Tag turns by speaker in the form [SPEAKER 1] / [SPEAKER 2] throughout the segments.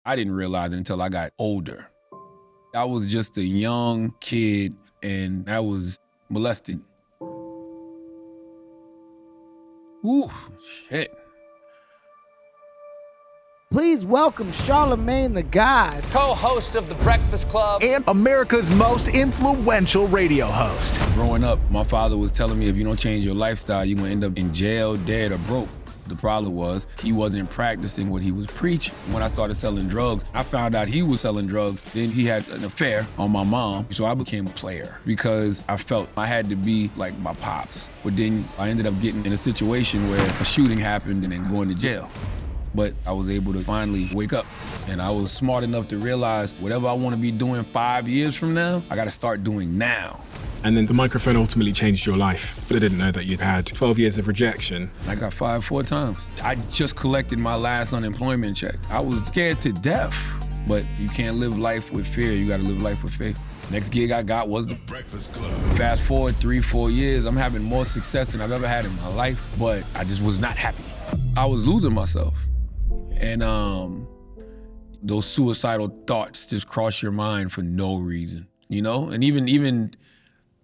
[SPEAKER 1] I didn't realize it until I got older. I was just a young kid and I was molested. Ooh, shit.
[SPEAKER 2] Please welcome Charlamagne the God,
[SPEAKER 3] co-host of The Breakfast Club,
[SPEAKER 4] and America's most influential radio host.
[SPEAKER 1] Growing up, my father was telling me if you don't change your lifestyle, you're gonna end up in jail, dead, or broke. The problem was he wasn't practicing what he was preaching. When I started selling drugs, I found out he was selling drugs. Then he had an affair on my mom. So I became a player because I felt I had to be like my pops. But then I ended up getting in a situation where a shooting happened and then going to jail. But I was able to finally wake up. And I was smart enough to realize whatever I want to be doing 5 years from now, I got to start doing now.
[SPEAKER 5] And then the microphone ultimately changed your life. But I didn't know that you'd had 12 years of rejection.
[SPEAKER 1] I got fired 4 times. I just collected my last unemployment check. I was scared to death. But you can't live life with fear. You got to live life with faith. Next gig I got was The Breakfast Club. Fast forward 3-4 years, I'm having more success than I've ever had in my life. But I just was not happy. I was losing myself. And those suicidal thoughts just cross your mind for no reason, you know? And even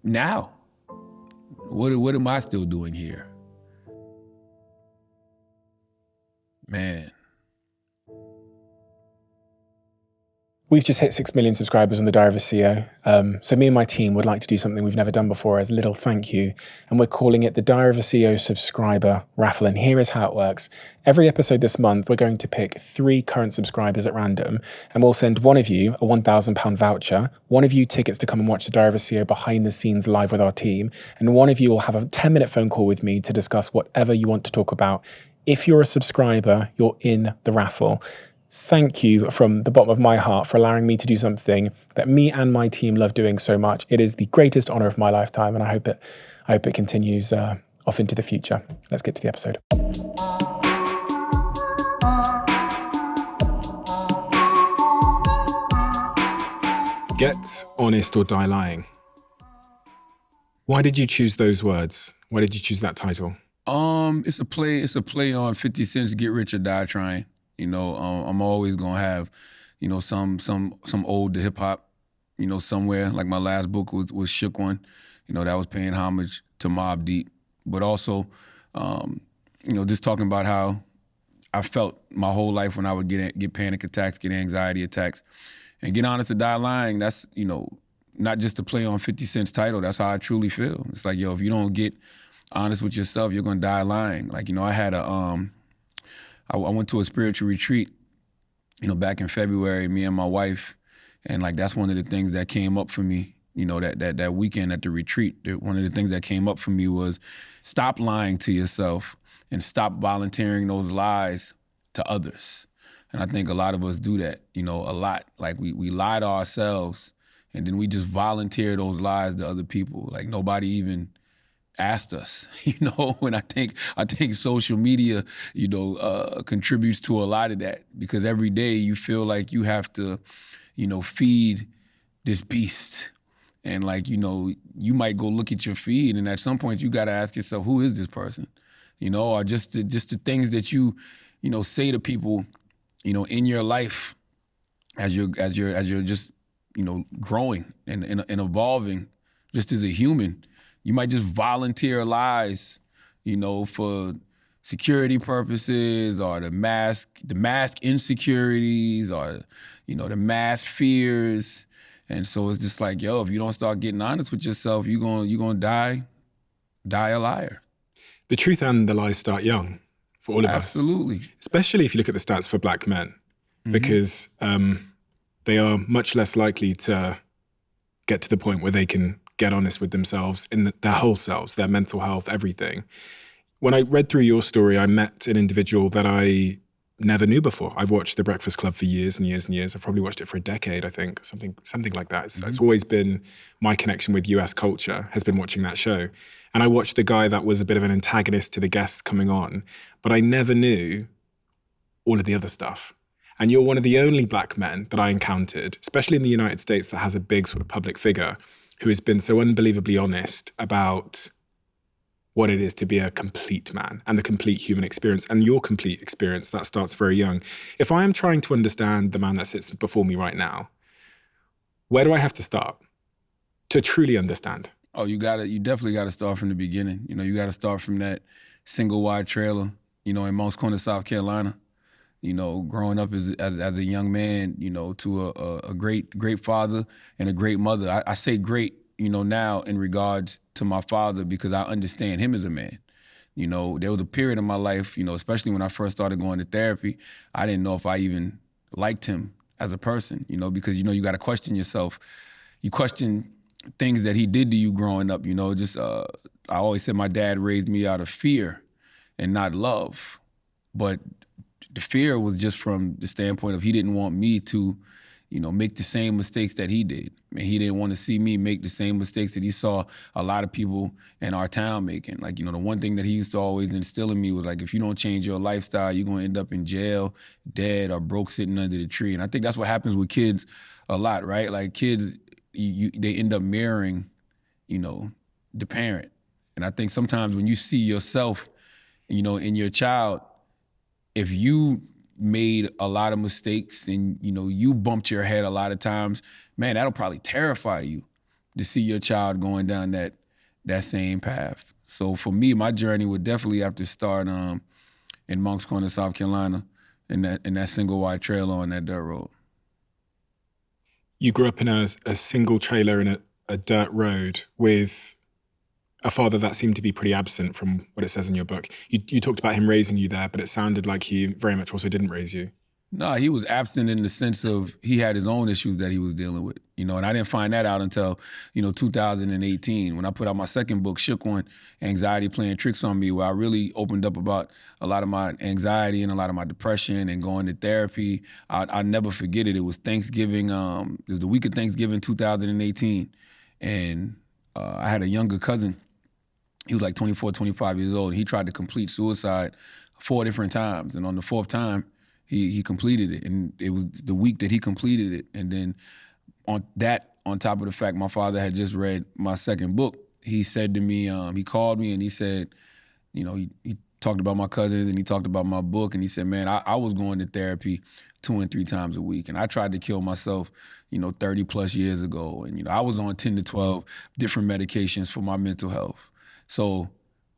[SPEAKER 1] now, what am I still doing here? Man.
[SPEAKER 6] We've just hit 6 million subscribers on the Diary of a CEO. So me and my team would like to do something we've never done before as a little thank you. And we're calling it the Diary of a CEO subscriber raffle. And here is how it works. Every episode this month, we're going to pick 3 current subscribers at random. And we'll send one of you a £1,000 voucher, one of you tickets to come and watch the Diary of a CEO behind the scenes live with our team. And one of you will have a 10-minute phone call with me to discuss whatever you want to talk about. If you're a subscriber, you're in the raffle. Thank you from the bottom of my heart for allowing me to do something that me and my team love doing so much. It is the greatest honor of my lifetime, and I hope it continues off into the future. Let's get to the episode.
[SPEAKER 5] Get honest or die lying. Why did you choose those words? Why did you choose that title?
[SPEAKER 1] It's a play on 50 Cent's Get Rich or Die Trying. You know, I'm always gonna have, you know, some ode to hip hop, you know, somewhere. Like my last book was Shook One, you know, that was paying homage to Mobb Deep. But also, you know, just talking about how I felt my whole life when I would get panic attacks, get anxiety attacks, and Get Honest or Die Lying. That's, you know, not just to play on 50 Cent's title. That's how I truly feel. It's like, yo, if you don't get honest with yourself, you're gonna die lying. Like, you know, I had I went to a spiritual retreat, you know, back in February, me and my wife, and like that's one of the things that came up for me, you know, that weekend at the retreat. One of the things that came up for me was stop lying to yourself and stop volunteering those lies to others. And I think a lot of us do that, you know, a lot. Like we lie to ourselves and then we just volunteer those lies to other people. Like nobody even asked us, you know, and I think social media, you know, contributes to a lot of that because every day you feel like you have to, you know, feed this beast. And like, you know, you might go look at your feed and at some point you got to ask yourself, who is this person? You know, or just the things that you know, say to people, you know, in your life as you're just, you know, growing and evolving just as a human. You might just volunteer lies, you know, for security purposes or the mask insecurities or, you know, the mask fears. And so it's just like, yo, if you don't start getting honest with yourself, you're gonna die a liar.
[SPEAKER 5] The truth and the lies start young for all of us.
[SPEAKER 1] Absolutely.
[SPEAKER 5] Especially if you look at the stats for black men, because they are much less likely to get to the point where they can get honest with themselves in their whole selves, their mental health, everything. When I read through your story, I met an individual that I never knew before. I've watched The Breakfast Club for years and years and years. I've probably watched it for a decade, I think, something like that. It's always been my connection with US culture, has been watching that show. And I watched the guy that was a bit of an antagonist to the guests coming on, but I never knew all of the other stuff. And you're one of the only black men that I encountered, especially in the United States, that has a big sort of public figure who has been so unbelievably honest about what it is to be a complete man and the complete human experience and your complete experience that starts very young. If I am trying to understand the man that sits before me right now, where do I have to start to truly understand?
[SPEAKER 1] Oh, you definitely gotta start from the beginning. You gotta start from that single wide trailer, in Moncks Corner, South Carolina. Growing up as a young man, to a great father and a great mother. I say great, now in regards to my father because I understand him as a man. There was a period in my life, especially when I first started going to therapy, I didn't know if I even liked him as a person, because, you got to question yourself. You question things that he did to you growing up, I always said my dad raised me out of fear and not love. But the fear was just from the standpoint of he didn't want me to, make the same mistakes that he did. He didn't want to see me make the same mistakes that he saw a lot of people in our town making. Like, the one thing that he used to always instill in me was like, if you don't change your lifestyle, you're going to end up in jail, dead, or broke sitting under the tree. And I think that's what happens with kids a lot, right? Like kids, they end up mirroring, the parent. And I think sometimes when you see yourself, in your child, if you made a lot of mistakes and, you bumped your head a lot of times, man, that'll probably terrify you to see your child going down that same path. So for me, my journey would definitely have to start in Moncks Corner, South Carolina, in that single wide trailer on that dirt road.
[SPEAKER 5] You grew up in a single trailer in a dirt road with a father that seemed to be pretty absent from what it says in your book. You talked about him raising you there, but it sounded like he very much also didn't raise you.
[SPEAKER 1] No, he was absent in the sense of he had his own issues that he was dealing with, and I didn't find that out until, 2018 when I put out my second book, Shook One, Anxiety Playing Tricks on Me, where I really opened up about a lot of my anxiety and a lot of my depression and going to therapy. I'll never forget it. It was Thanksgiving, it was the week of Thanksgiving 2018, and I had a younger cousin. He was like 24, 25 years old. And he tried to complete suicide 4 different times. And on the 4th time, he completed it. And it was the week that he completed it. And then on top of the fact my father had just read my second book, he said to me, he called me and he said, he talked about my cousins and he talked about my book. And he said, man, I was going to therapy 2 and 3 times a week. And I tried to kill myself, 30 plus years ago. And, I was on 10 to 12 different medications for my mental health. So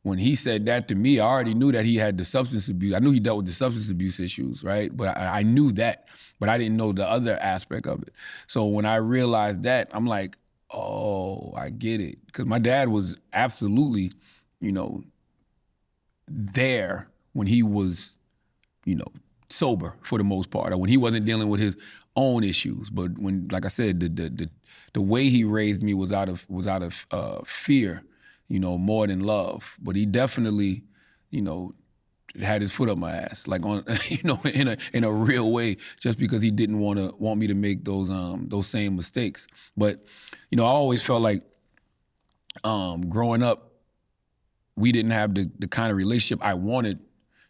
[SPEAKER 1] when he said that to me, I already knew that he had the substance abuse. I knew he dealt with the substance abuse issues, right? But I knew that, but I didn't know the other aspect of it. So when I realized that, I'm like, oh, I get it. Because my dad was absolutely, there when he was, sober for the most part, or when he wasn't dealing with his own issues. But when, like I said, the way he raised me was out of fear, more than love. But he definitely, had his foot up my ass, like on, in a real way, just because he didn't want me to make those same mistakes. But, I always felt like growing up, we didn't have the kind of relationship I wanted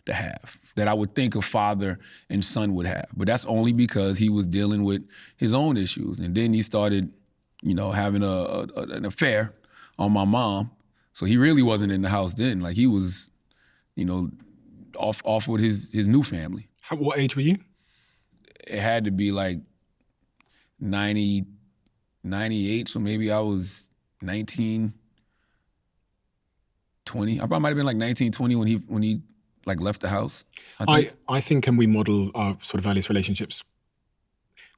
[SPEAKER 1] to have, that I would think a father and son would have. But that's only because he was dealing with his own issues. And then he started, having an affair on my mom. So he really wasn't in the house then. Like he was, off with his new family.
[SPEAKER 5] What age were you?
[SPEAKER 1] It had to be like 90, 98. So maybe I was 19, 20. I probably might have been like 19, 20 when he like left the house.
[SPEAKER 5] I think, and we model our sort of earliest relationships.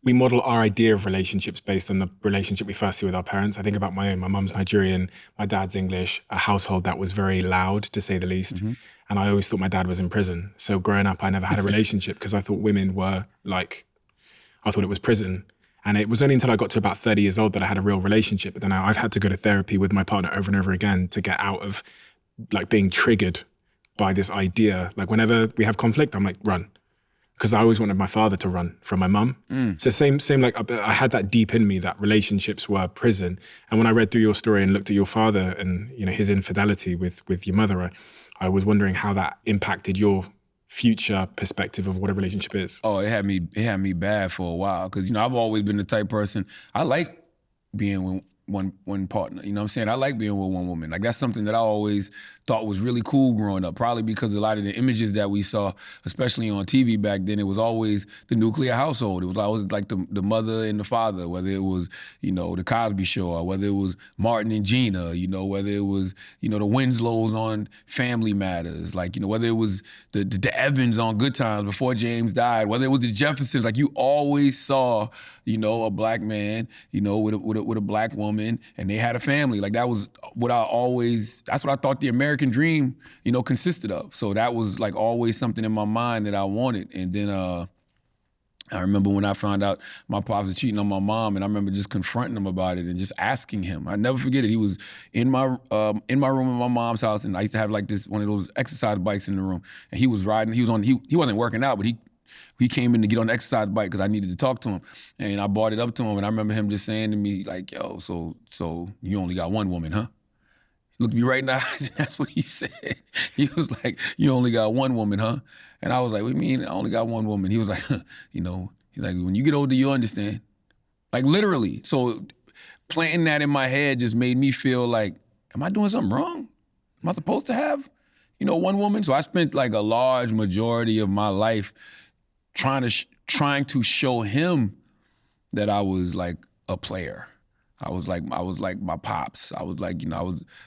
[SPEAKER 5] We model our idea of relationships based on the relationship we first see with our parents. I think about my own. My mum's Nigerian, my dad's English, a household that was very loud, to say the least. Mm-hmm. And I always thought my dad was in prison. So growing up, I never had a relationship because I thought women were like, I thought it was prison. And it was only until I got to about 30 years old that I had a real relationship. But then I've had to go to therapy with my partner over and over again to get out of like being triggered by this idea. Like whenever we have conflict, I'm like, run. Because I always wanted my father to run from my mum. So same like I had that deep in me that relationships were prison. And when I read through your story and looked at your father and his infidelity with your mother, I was wondering how that impacted your future perspective of what a relationship is.
[SPEAKER 1] Oh, it had me bad for a while because I've always been the type person, I like being one partner. You know what I'm saying? I like being with one woman. Like that's something that I always thought was really cool growing up, probably because a lot of the images that we saw, especially on TV back then, it was always the nuclear household. It was always like the mother and the father, whether it was, the Cosby Show, or whether it was Martin and Gina, whether it was, the Winslows on Family Matters, like, whether it was the Evans on Good Times before James died, whether it was the Jeffersons, like you always saw, a black man, with a black woman, and they had a family. Like that was that's what I thought the American dream, consisted of. So that was like always something in my mind that I wanted. And then I remember when I found out my pops was cheating on my mom, and I remember just confronting him about it and just asking him. I never forget it. He was in my room in my mom's house, and I used to have like one of those exercise bikes in the room, and he was riding. He wasn't working out, but he came in to get on the exercise bike because I needed to talk to him. And I brought it up to him, and I remember him just saying to me, like, yo, so you only got one woman, huh? He looked me right in the eyes, and that's what he said. He was like, you only got one woman, huh? And I was like, what do you mean I only got one woman? He was like, he's like, when you get older, you understand. Like, literally. So planting that in my head just made me feel like, am I doing something wrong? Am I supposed to have, one woman? So I spent like a large majority of my life trying to show him that I was like a player. I was like my pops. I was like,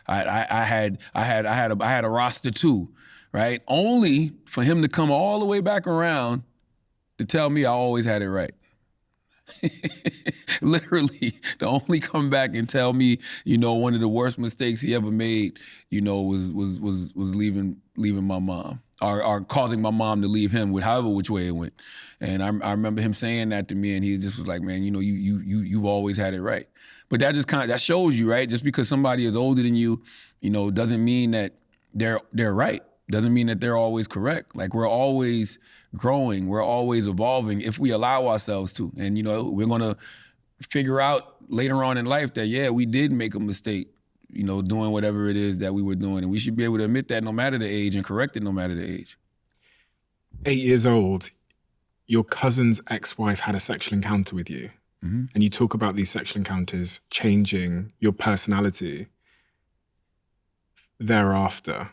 [SPEAKER 1] I had a roster too, right? Only for him to come all the way back around to tell me I always had it right. Literally, to only come back and tell me, one of the worst mistakes he ever made, was leaving my mom. Or causing my mom to leave him with however which way it went. And I remember him saying that to me, and he just was like, man, you've always had it right. But that just that shows you, right? Just because somebody is older than you, doesn't mean that they're right. Doesn't mean that they're always correct. Like we're always growing, we're always evolving if we allow ourselves to. And we're gonna figure out later on in life that we did make a mistake, doing whatever it is that we were doing. And we should be able to admit that no matter the age and correct it no matter the age.
[SPEAKER 5] 8 years old, your cousin's ex-wife had a sexual encounter with you. Mm-hmm. And you talk about these sexual encounters changing your personality thereafter.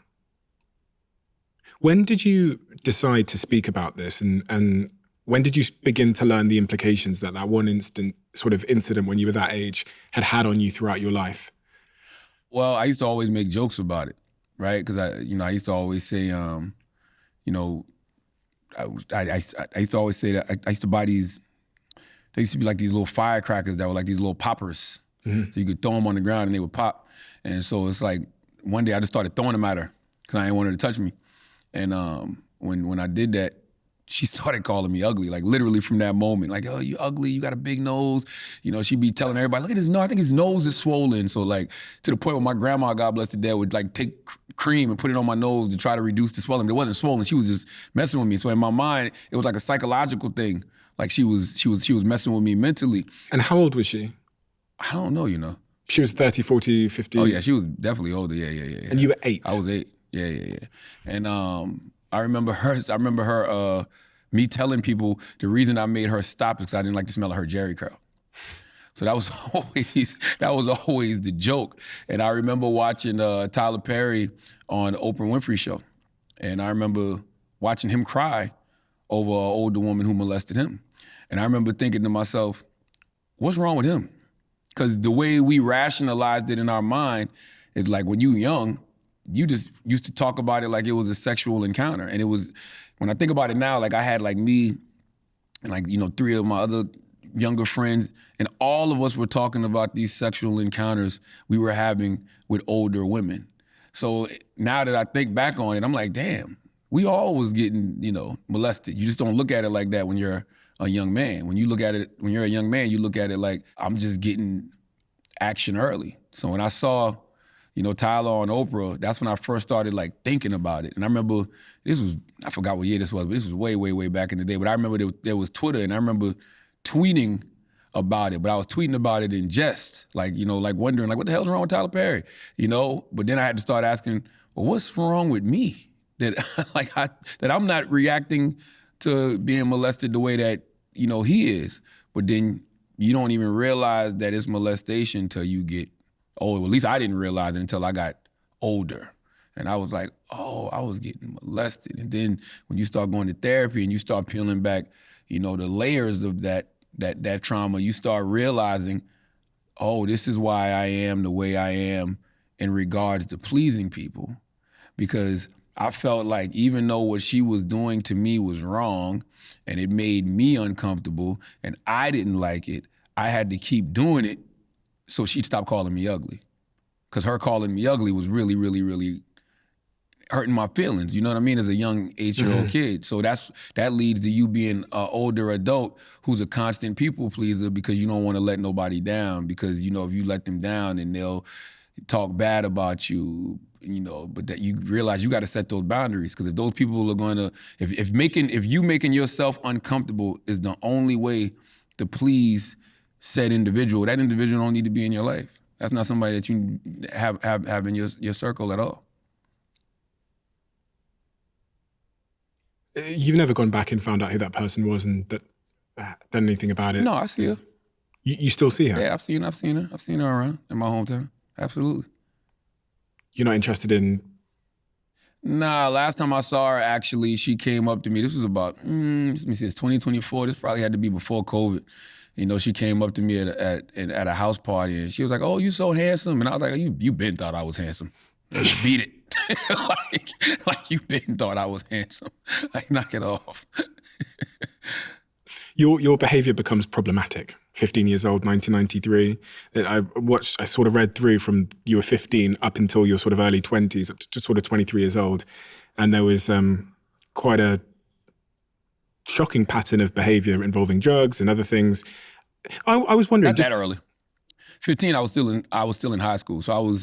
[SPEAKER 5] When did you decide to speak about this? And when did you begin to learn the implications that one incident when you were that age had on you throughout your life?
[SPEAKER 1] Well, I used to always make jokes about it, right? Because I used to always say, I used to always say that I used to buy these. They used to be like these little firecrackers that were like these little poppers. Mm-hmm. So you could throw them on the ground and they would pop. And so it's like one day I just started throwing them at her because I didn't want her to touch me. And when I did that, she started calling me ugly, like literally from that moment. Like, oh, you ugly, you got a big nose. She'd be telling everybody, look at his nose, I think his nose is swollen. So like to the point where my grandma, God bless her dead, would like take cream and put it on my nose to try to reduce the swelling. But it wasn't swollen, she was just messing with me. So in my mind, it was like a psychological thing. Like she was messing with me mentally.
[SPEAKER 5] And how old was she?
[SPEAKER 1] I don't know,
[SPEAKER 5] She was 30, 40, 50?
[SPEAKER 1] Oh yeah, she was definitely older, yeah.
[SPEAKER 5] And you were 8?
[SPEAKER 1] I was 8, yeah. And I remember her, me telling people the reason I made her stop is because I didn't like the smell of her Jerry curl. So that was always the joke. And I remember watching Tyler Perry on the Oprah Winfrey Show. And I remember watching him cry over an older woman who molested him. And I remember thinking to myself, what's wrong with him? Because the way we rationalized it in our mind is like when you were young, you just used to talk about it like it was a sexual encounter. And it was, when I think about it now, like I had like me and like, 3 of my other younger friends, and all of us were talking about these sexual encounters we were having with older women. So now that I think back on it, I'm like, damn, we all was getting, molested. You just don't look at it like that when you're a young man. When you're a young man, you look at it like, I'm just getting action early. So when I saw, Tyler on Oprah, that's when I first started like thinking about it. And I remember, I forgot what year this was, but this was way, way, way back in the day. But I remember there was Twitter, and I remember tweeting about it, but I was tweeting about it in jest, like wondering, like, what the hell's wrong with Tyler Perry, But then I had to start asking, well, what's wrong with me that that I'm not reacting to being molested the way that he is? But then you don't even realize that it's molestation until you get older. Well, at least I didn't realize it until I got older. And I was like, oh, I was getting molested. And then when you start going to therapy and you start peeling back, the layers of that trauma, you start realizing, oh, this is why I am the way I am in regards to pleasing people. Because I felt like even though what she was doing to me was wrong and it made me uncomfortable and I didn't like it, I had to keep doing it so she'd stop calling me ugly. Because her calling me ugly was really, really, really hurting my feelings, you know what I mean, as a young 8-year-old kid. So that leads to you being an older adult who's a constant people pleaser because you don't want to let nobody down because, if you let them down, then they'll talk bad about you, but that you realize you got to set those boundaries because if those people are going to, if you making yourself uncomfortable is the only way to please said individual, that individual don't need to be in your life. That's not somebody that you have in your circle at all.
[SPEAKER 5] You've never gone back and found out who that person was and done anything about it?
[SPEAKER 1] No, I see her.
[SPEAKER 5] You still see her?
[SPEAKER 1] Yeah, I've seen her. I've seen her around in my hometown. Absolutely.
[SPEAKER 5] You're not interested in...
[SPEAKER 1] Nah, last time I saw her, actually, she came up to me. This was about, let me see, it's 2024. This probably had to be before COVID. She came up to me at a house party, and she was like, oh, you so handsome. And I was like, you been thought I was handsome. Beat it. like you been thought I was handsome. Like, knock it off.
[SPEAKER 5] Your behavior becomes problematic. 15 years old, 1993. I sort of read through from you were 15 up until your sort of early 20s, up to sort of 23 years old. And there was quite a shocking pattern of behavior involving drugs and other things. I was wondering...
[SPEAKER 1] Not that early. 15, I was still in high school. So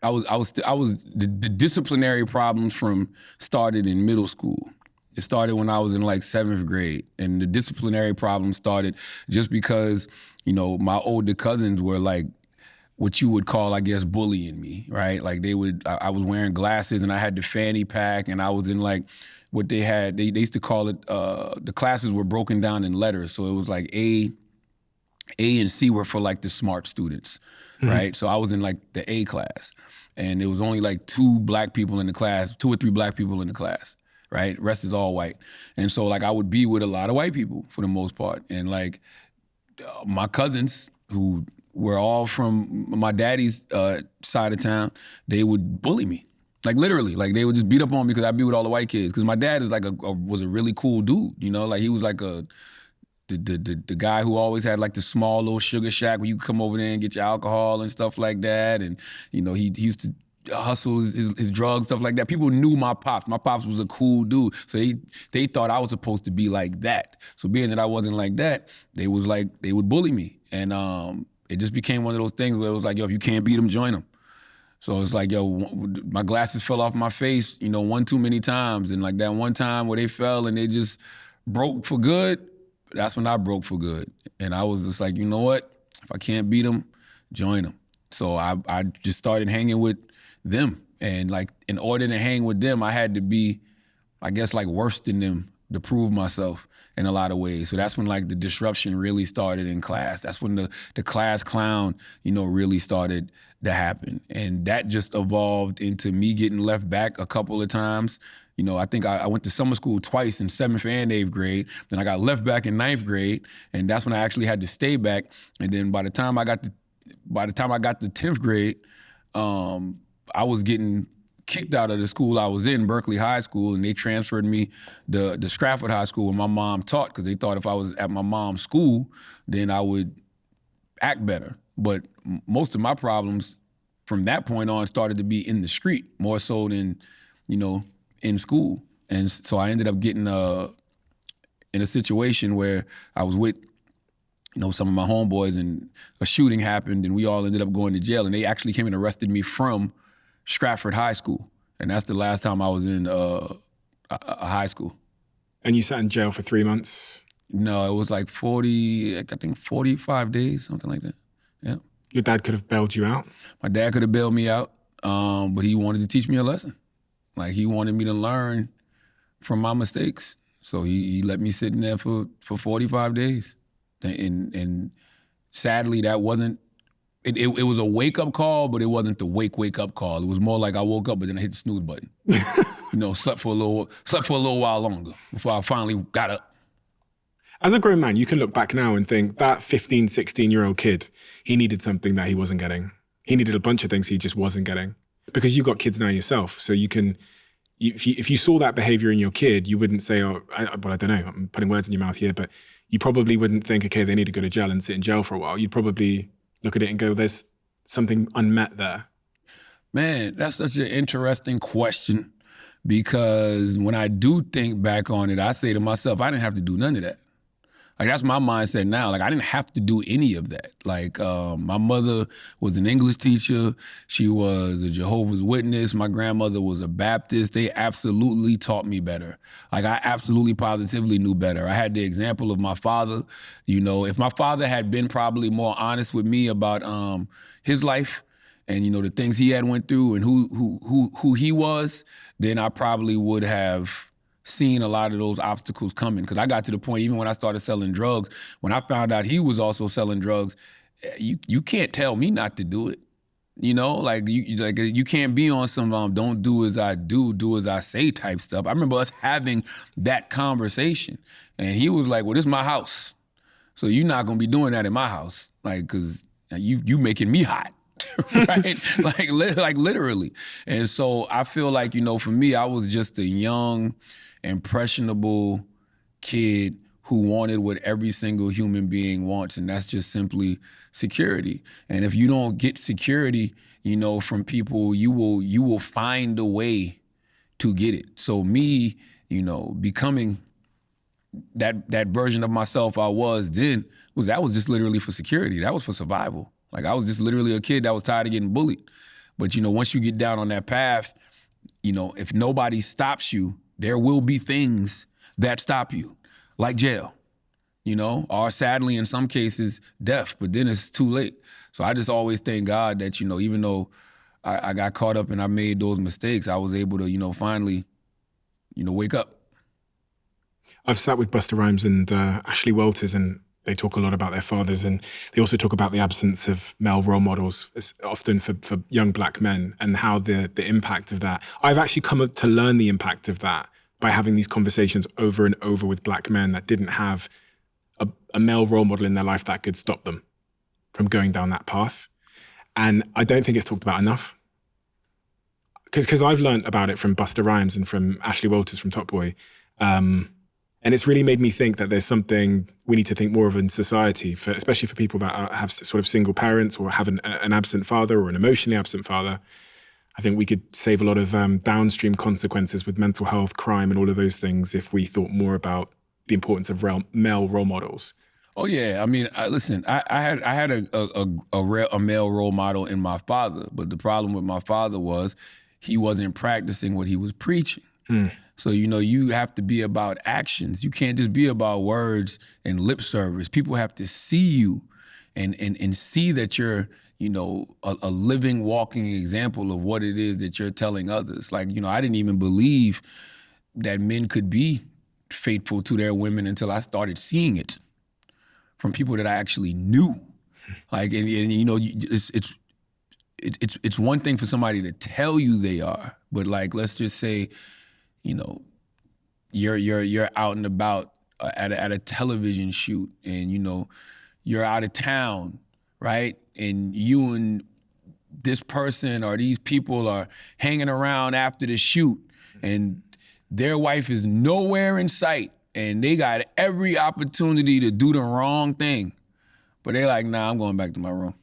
[SPEAKER 1] the disciplinary problems started in middle school. It started when I was in like 7th grade, and the disciplinary problem started just because, my older cousins were like what you would call, I guess, bullying me, right? Like I was wearing glasses and I had the fanny pack and I was in like what they had, they used to call it, the classes were broken down in letters. So it was like A and C were for like the smart students, right? So I was in like the A class, and there was only like 2 or 3 black people in the class. Right? Rest is all white. And so like I would be with a lot of white people for the most part. And like my cousins who were all from my daddy's side of town, they would bully me. Like literally, like they would just beat up on me because I'd be with all the white kids. Because my dad is like was a really cool dude, like he was like the guy who always had like the small little sugar shack where you could come over there and get your alcohol and stuff like that. And, he used to hustle his drugs, stuff like that. People knew my pops. My pops was a cool dude. So they thought I was supposed to be like that. So being that I wasn't like that, they would bully me. And it just became one of those things where it was like, yo, if you can't beat them, join them. So it's like, yo, my glasses fell off my face, one too many times. And like that one time where they fell and they just broke for good, that's when I broke for good. And I was just like, you know what? If I can't beat them, join them. So I just started hanging with them. And like, in order to hang with them, I had to be, I guess, like worse than them to prove myself in a lot of ways. So that's when like the disruption really started in class. That's when the class clown, really started to happen. And that just evolved into me getting left back a couple of times. I think I went to summer school twice in 7th and 8th grade. Then I got left back in 9th grade. And that's when I actually had to stay back. And then by the time I got to 10th grade, I was getting kicked out of the school I was in, Berkeley High School, and they transferred me to Stratford High School where my mom taught, because they thought if I was at my mom's school, then I would act better. But most of my problems from that point on started to be in the street, more so than, in school. And so I ended up getting in a situation where I was with some of my homeboys, and a shooting happened, and we all ended up going to jail, and they actually came and arrested me from Stratford High School. And that's the last time I was in a high school.
[SPEAKER 5] And you sat in jail for 3 months?
[SPEAKER 1] No, it was like 45 days, something like that. Yeah.
[SPEAKER 5] Your dad could have bailed you out?
[SPEAKER 1] My dad could have bailed me out, but he wanted to teach me a lesson. Like, he wanted me to learn from my mistakes. So he let me sit in there for 45 days. And sadly, that wasn't, it was a wake-up call, but it wasn't the wake-up call. It was more like I woke up, but then I hit the snooze button. Slept for a little while longer before I finally got up.
[SPEAKER 5] As a grown man, you can look back now and think that 15, 16-year-old kid, he needed something that he wasn't getting. He needed a bunch of things he just wasn't getting. Because you got kids now yourself, so you can, if you saw that behavior in your kid, you wouldn't say, I don't know, I'm putting words in your mouth here, but you probably wouldn't think, okay, they need to go to jail and sit in jail for a while. You'd probably look at it and go, there's something unmet there.
[SPEAKER 1] Man, that's such an interesting question, because when I do think back on it, I say to myself, I didn't have to do none of that. Like, that's my mindset now. Like, I didn't have to do any of that. Like, my mother was an English teacher. She was a Jehovah's Witness. My grandmother was a Baptist. They absolutely taught me better. Like, I absolutely positively knew better. I had the example of my father. If my father had been probably more honest with me about his life and, the things he had went through and who he was, then I probably would have seen a lot of those obstacles coming. Because I got to the point, even when I started selling drugs, when I found out he was also selling drugs, you can't tell me not to do it. You can't be on some don't do as I do as I say type stuff. I remember us having that conversation, and he was like, well, this is my house, so you're not gonna be doing that in my house, like, because you making me hot. Right? like literally. And so I feel like, for me, I was just a young, impressionable kid who wanted what every single human being wants, and that's just simply security. And if you don't get security, from people, you will find a way to get it. So me, becoming that version of myself I was then, that was just literally for security. That was for survival. Like, I was just literally a kid that was tired of getting bullied. But, once you get down on that path, if nobody stops you, there will be things that stop you, like jail, or sadly, in some cases, death. But then it's too late. So I just always thank God that, even though I got caught up and I made those mistakes, I was able to, finally, wake up.
[SPEAKER 5] I've sat with Busta Rhymes and Ashley Walters, and they talk a lot about their fathers, and they also talk about the absence of male role models, often for young black men, and how the impact of that. I've actually come up to learn the impact of that by having these conversations over and over with black men that didn't have a male role model in their life that could stop them from going down that path. And I don't think it's talked about enough. Because I've learned about it from Busta Rhymes and from Ashley Walters from Top Boy. And it's really made me think that there's something we need to think more of in society, especially for people that have sort of single parents or have an absent father or an emotionally absent father. I think we could save a lot of downstream consequences with mental health, crime, and all of those things if we thought more about the importance of male role models.
[SPEAKER 1] Oh yeah, I mean, listen, I had a male role model in my father, but the problem with my father was he wasn't practicing what he was preaching. So, you have to be about actions. You can't just be about words and lip service. People have to see you and see that you're, a living, walking example of what it is that you're telling others. Like, I didn't even believe that men could be faithful to their women until I started seeing it from people that I actually knew. Like, and it's one thing for somebody to tell you they are, but like, let's just say, you're out and about at a television shoot, and you're out of town, right? And you and this person or these people are hanging around after the shoot, and their wife is nowhere in sight, and they got every opportunity to do the wrong thing, but they're like, nah, I'm going back to my room.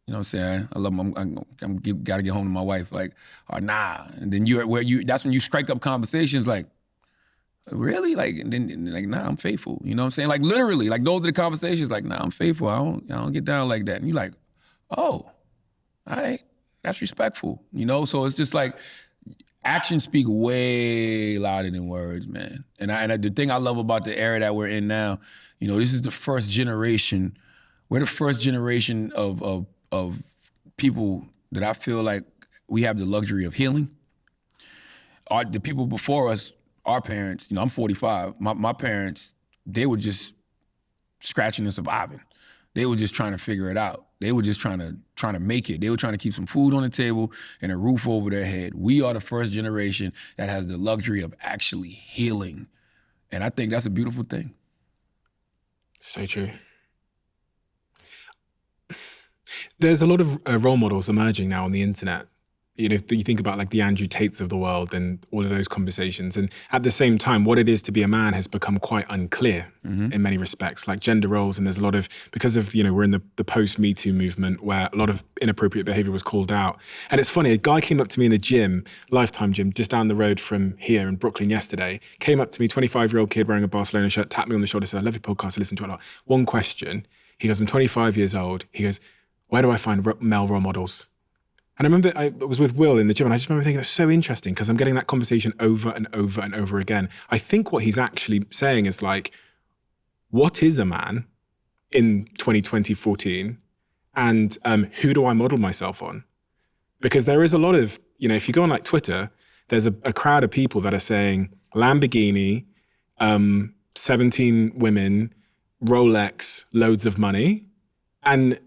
[SPEAKER 1] You know what I'm saying? I love my, I'm gotta get home to my wife. Like, or nah. And then that's when you strike up conversations like, really? Like, and then like, nah, I'm faithful. You know what I'm saying? Like, literally, like, those are the conversations. Like, nah, I'm faithful. I don't get down like that. And you're like, oh, all right, that's respectful. So it's just like, actions speak way louder than words, man. And the thing I love about the era that we're in now, this is the first generation. We're the first generation of people that I feel like we have the luxury of healing. The people before us, our parents, I'm 45, my parents, they were just scratching and surviving. They were just trying to figure it out. They were just trying to make it. They were trying to keep some food on the table and a roof over their head. We are the first generation that has the luxury of actually healing. And I think that's a beautiful thing.
[SPEAKER 5] So true. There's a lot of role models emerging now on the internet. You know, you think about like the Andrew Tates of the world and all of those conversations. And at the same time, what it is to be a man has become quite unclear in many respects, like gender roles. And there's a lot of, because of, you know, we're in the post-Me Too movement where a lot of inappropriate behavior was called out. And it's funny, a guy came up to me in the gym, Lifetime gym, just down the road from here in Brooklyn yesterday, came up to me, 25-year-old kid wearing a Barcelona shirt, tapped me on the shoulder, said, I love your podcast, I listen to it a lot. One question, he goes, I'm 25 years old. He goes, where do I find male role models? And I remember I was with Will in the gym and I just remember thinking that's so interesting because I'm getting that conversation over and over and over again. I think what he's actually saying is like, what is a man in 2014 and who do I model myself on? Because there is a lot of, you know, if you go on like Twitter, there's a crowd of people that are saying Lamborghini, 17 women, Rolex, loads of money. And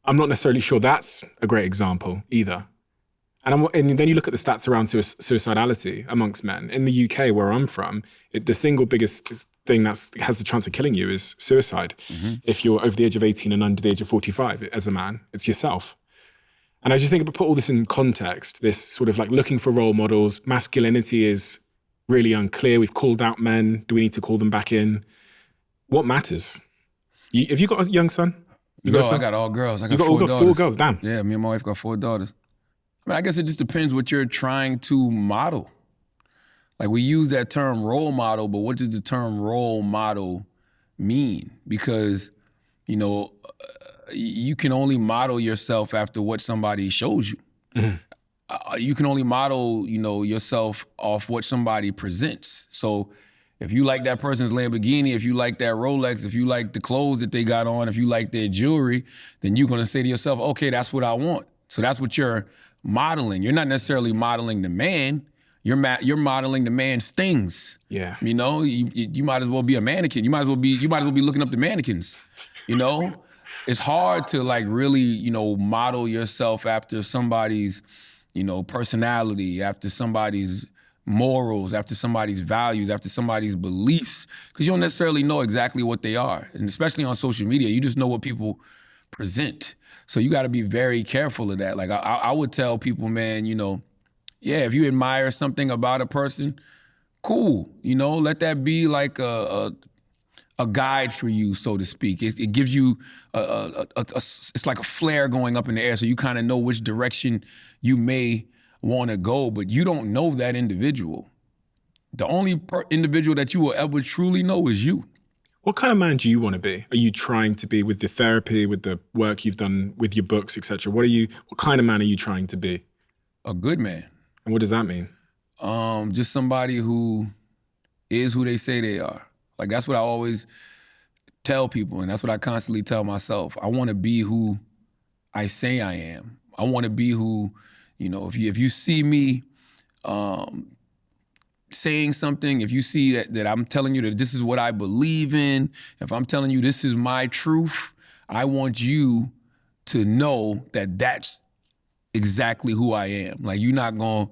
[SPEAKER 5] I'm not necessarily sure that's a great example either. And then you look at the stats around suicidality amongst men. In the UK, where I'm from, the single biggest thing that has the chance of killing you is suicide. If you're over the age of 18 and under the age of 45 as a man, it's yourself. And I just think, put all this in context, this sort of like looking for role models, masculinity is really unclear. We've called out men. Do we need to call them back in? What matters? Have you got a young son?
[SPEAKER 1] No, I got all girls. I got
[SPEAKER 5] four girls, damn.
[SPEAKER 1] Yeah, me and my wife got 4 daughters. I mean, I guess it just depends what you're trying to model. Like we use that term role model, but what does the term role model mean? Because, you know, you can only model yourself after what somebody shows you. You can only model, you know, yourself off what somebody presents. So if you like that person's Lamborghini, if you like that Rolex, if you like the clothes that they got on, if you like their jewelry, then you're gonna say to yourself, okay, that's what I want. So that's what you're modeling. You're not necessarily modeling the man. You're modeling the man's things.
[SPEAKER 5] Yeah.
[SPEAKER 1] You know, you might as well be a mannequin. You might as well be looking up the mannequins. You know, it's hard to like really, you know, model yourself after somebody's, you know, personality, after somebody's morals, after somebody's values, after somebody's beliefs, because you don't necessarily know exactly what they are. And especially on social media, you just know what people present. So you got to be very careful of that. Like I would tell people, man, you know, yeah, if you admire something about a person, cool. You know, let that be like a guide for you, so to speak. It gives you it's like a flare going up in the air, so you kind of know which direction you may want to go, but you don't know that individual. The only individual that you will ever truly know is you.
[SPEAKER 5] What kind of man do you want to be? Are you trying to be with the therapy, with the work you've done, with your books, etc.? What kind of man are you trying to be?
[SPEAKER 1] A good man.
[SPEAKER 5] And what does that mean?
[SPEAKER 1] Just somebody who is who they say they are. Like that's what I always tell people, and that's what I constantly tell myself. I want to be who I say I am. I want to be who, you know, if you see me saying something, if you see that I'm telling you that this is what I believe in, if I'm telling you this is my truth, I want you to know that that's exactly who I am. Like you're not gonna,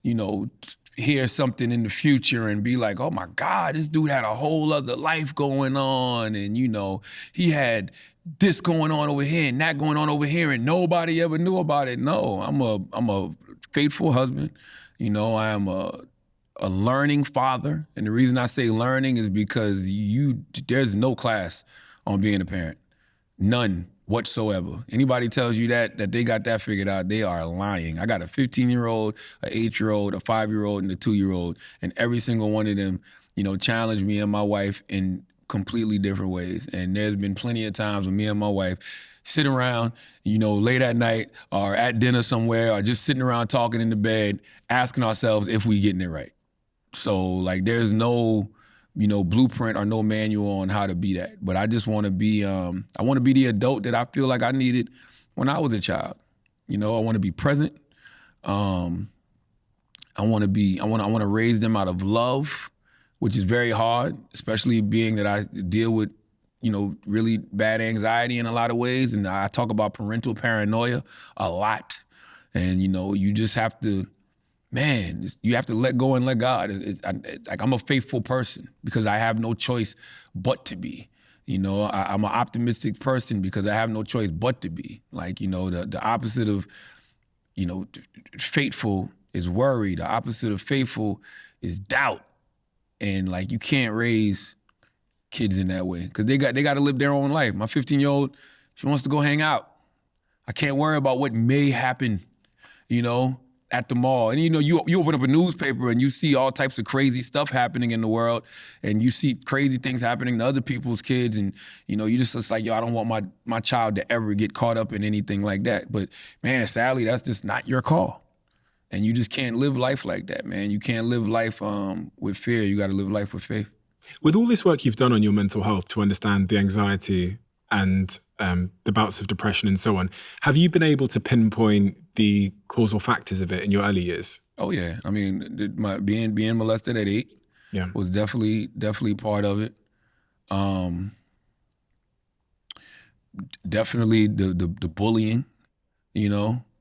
[SPEAKER 1] you know, hear something in the future and be like, oh my God, this dude had a whole other life going on, and you know, he had this going on over here and that going on over here, and nobody ever knew about it. No, I'm a faithful husband. You know, I am a learning father, and the reason I say learning is because there's no class on being a parent, none whatsoever. Anybody tells you that they got that figured out, they are lying. I got a 15-year-old, an 8-year-old, a 5-year-old, and a 2-year-old, and every single one of them, you know, challenged me and my wife in completely different ways. And there's been plenty of times when me and my wife sit around, you know, late at night or at dinner somewhere or just sitting around talking in the bed, asking ourselves if we getting it right. So like there's no, you know, blueprint or no manual on how to be that. But I just want to be, I want to be the adult that I feel like I needed when I was a child. You know, I want to be present. I want to raise them out of love, which is very hard, especially being that I deal with really bad anxiety in a lot of ways. And I talk about parental paranoia a lot. And, you just have to, you have to let go and let God. I'm a faithful person because I have no choice but to be. I'm an optimistic person because I have no choice but to be. The opposite of, faithful is worry. The opposite of faithful is doubt. And you can't raise kids in that way because they got to live their own life. My 15-year-old, she wants to go hang out. I can't worry about what may happen, at the mall. And you open up a newspaper and you see all types of crazy stuff happening in the world, and you see crazy things happening to other people's kids, and you just like, I don't want my child to ever get caught up in anything like that. But man, sadly, that's just not your call. And you just can't live life like that, man. You can't live life with fear. You got to live life with faith.
[SPEAKER 5] With all this work you've done on your mental health to understand the anxiety and the bouts of depression and so on, have you been able to pinpoint the causal factors of it in your early years?
[SPEAKER 1] Oh yeah, I mean, being molested at 8 was definitely part of it. Definitely the bullying,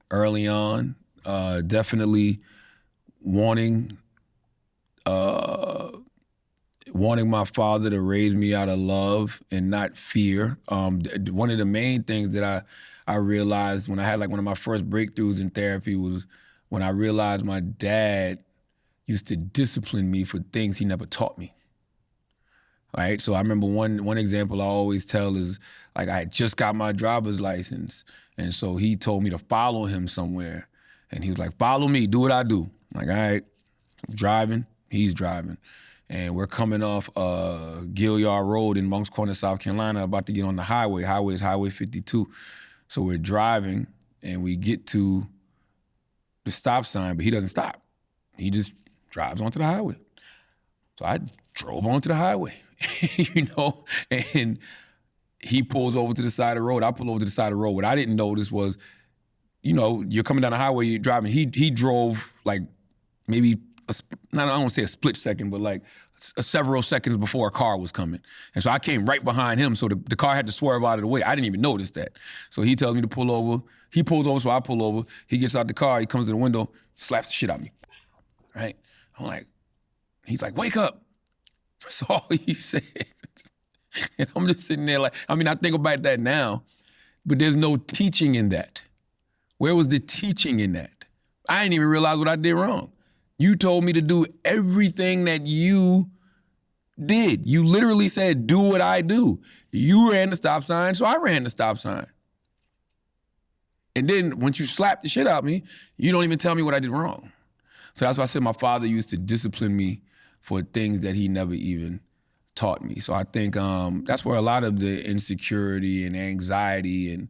[SPEAKER 1] early on. Definitely wanting my father to raise me out of love and not fear. One of the main things that I realized when I had one of my first breakthroughs in therapy was when I realized my dad used to discipline me for things he never taught me. Right? So I remember one example I always tell is I had just got my driver's license, and so he told me to follow him somewhere. And he was like, follow me, do what I do. I'm like, all right, I'm driving, he's driving. And we're coming off Gilliard Road in Moncks Corner, South Carolina, about to get on the highway. Highway is Highway 52. So we're driving, and we get to the stop sign, but he doesn't stop. He just drives onto the highway. So I drove onto the highway, and he pulls over to the side of the road. I pull over to the side of the road. What I didn't notice was, you're coming down the highway, you're driving. He drove maybe, I don't want to say a split second, but several seconds before a car was coming. And so I came right behind him, so the car had to swerve out of the way. I didn't even notice that. So he tells me to pull over. He pulls over, so I pull over. He gets out the car, he comes to the window, slaps the shit out of me, right? He's like, wake up. That's all he said. And I'm just sitting there I think about that now, but there's no teaching in that. Where was the teaching in that? I didn't even realize what I did wrong. You told me to do everything that you did. You literally said, do what I do. You ran the stop sign, so I ran the stop sign. And then once you slap the shit out of me, you don't even tell me what I did wrong. So that's why I said my father used to discipline me for things that he never even taught me. So I think that's where a lot of the insecurity and anxiety and,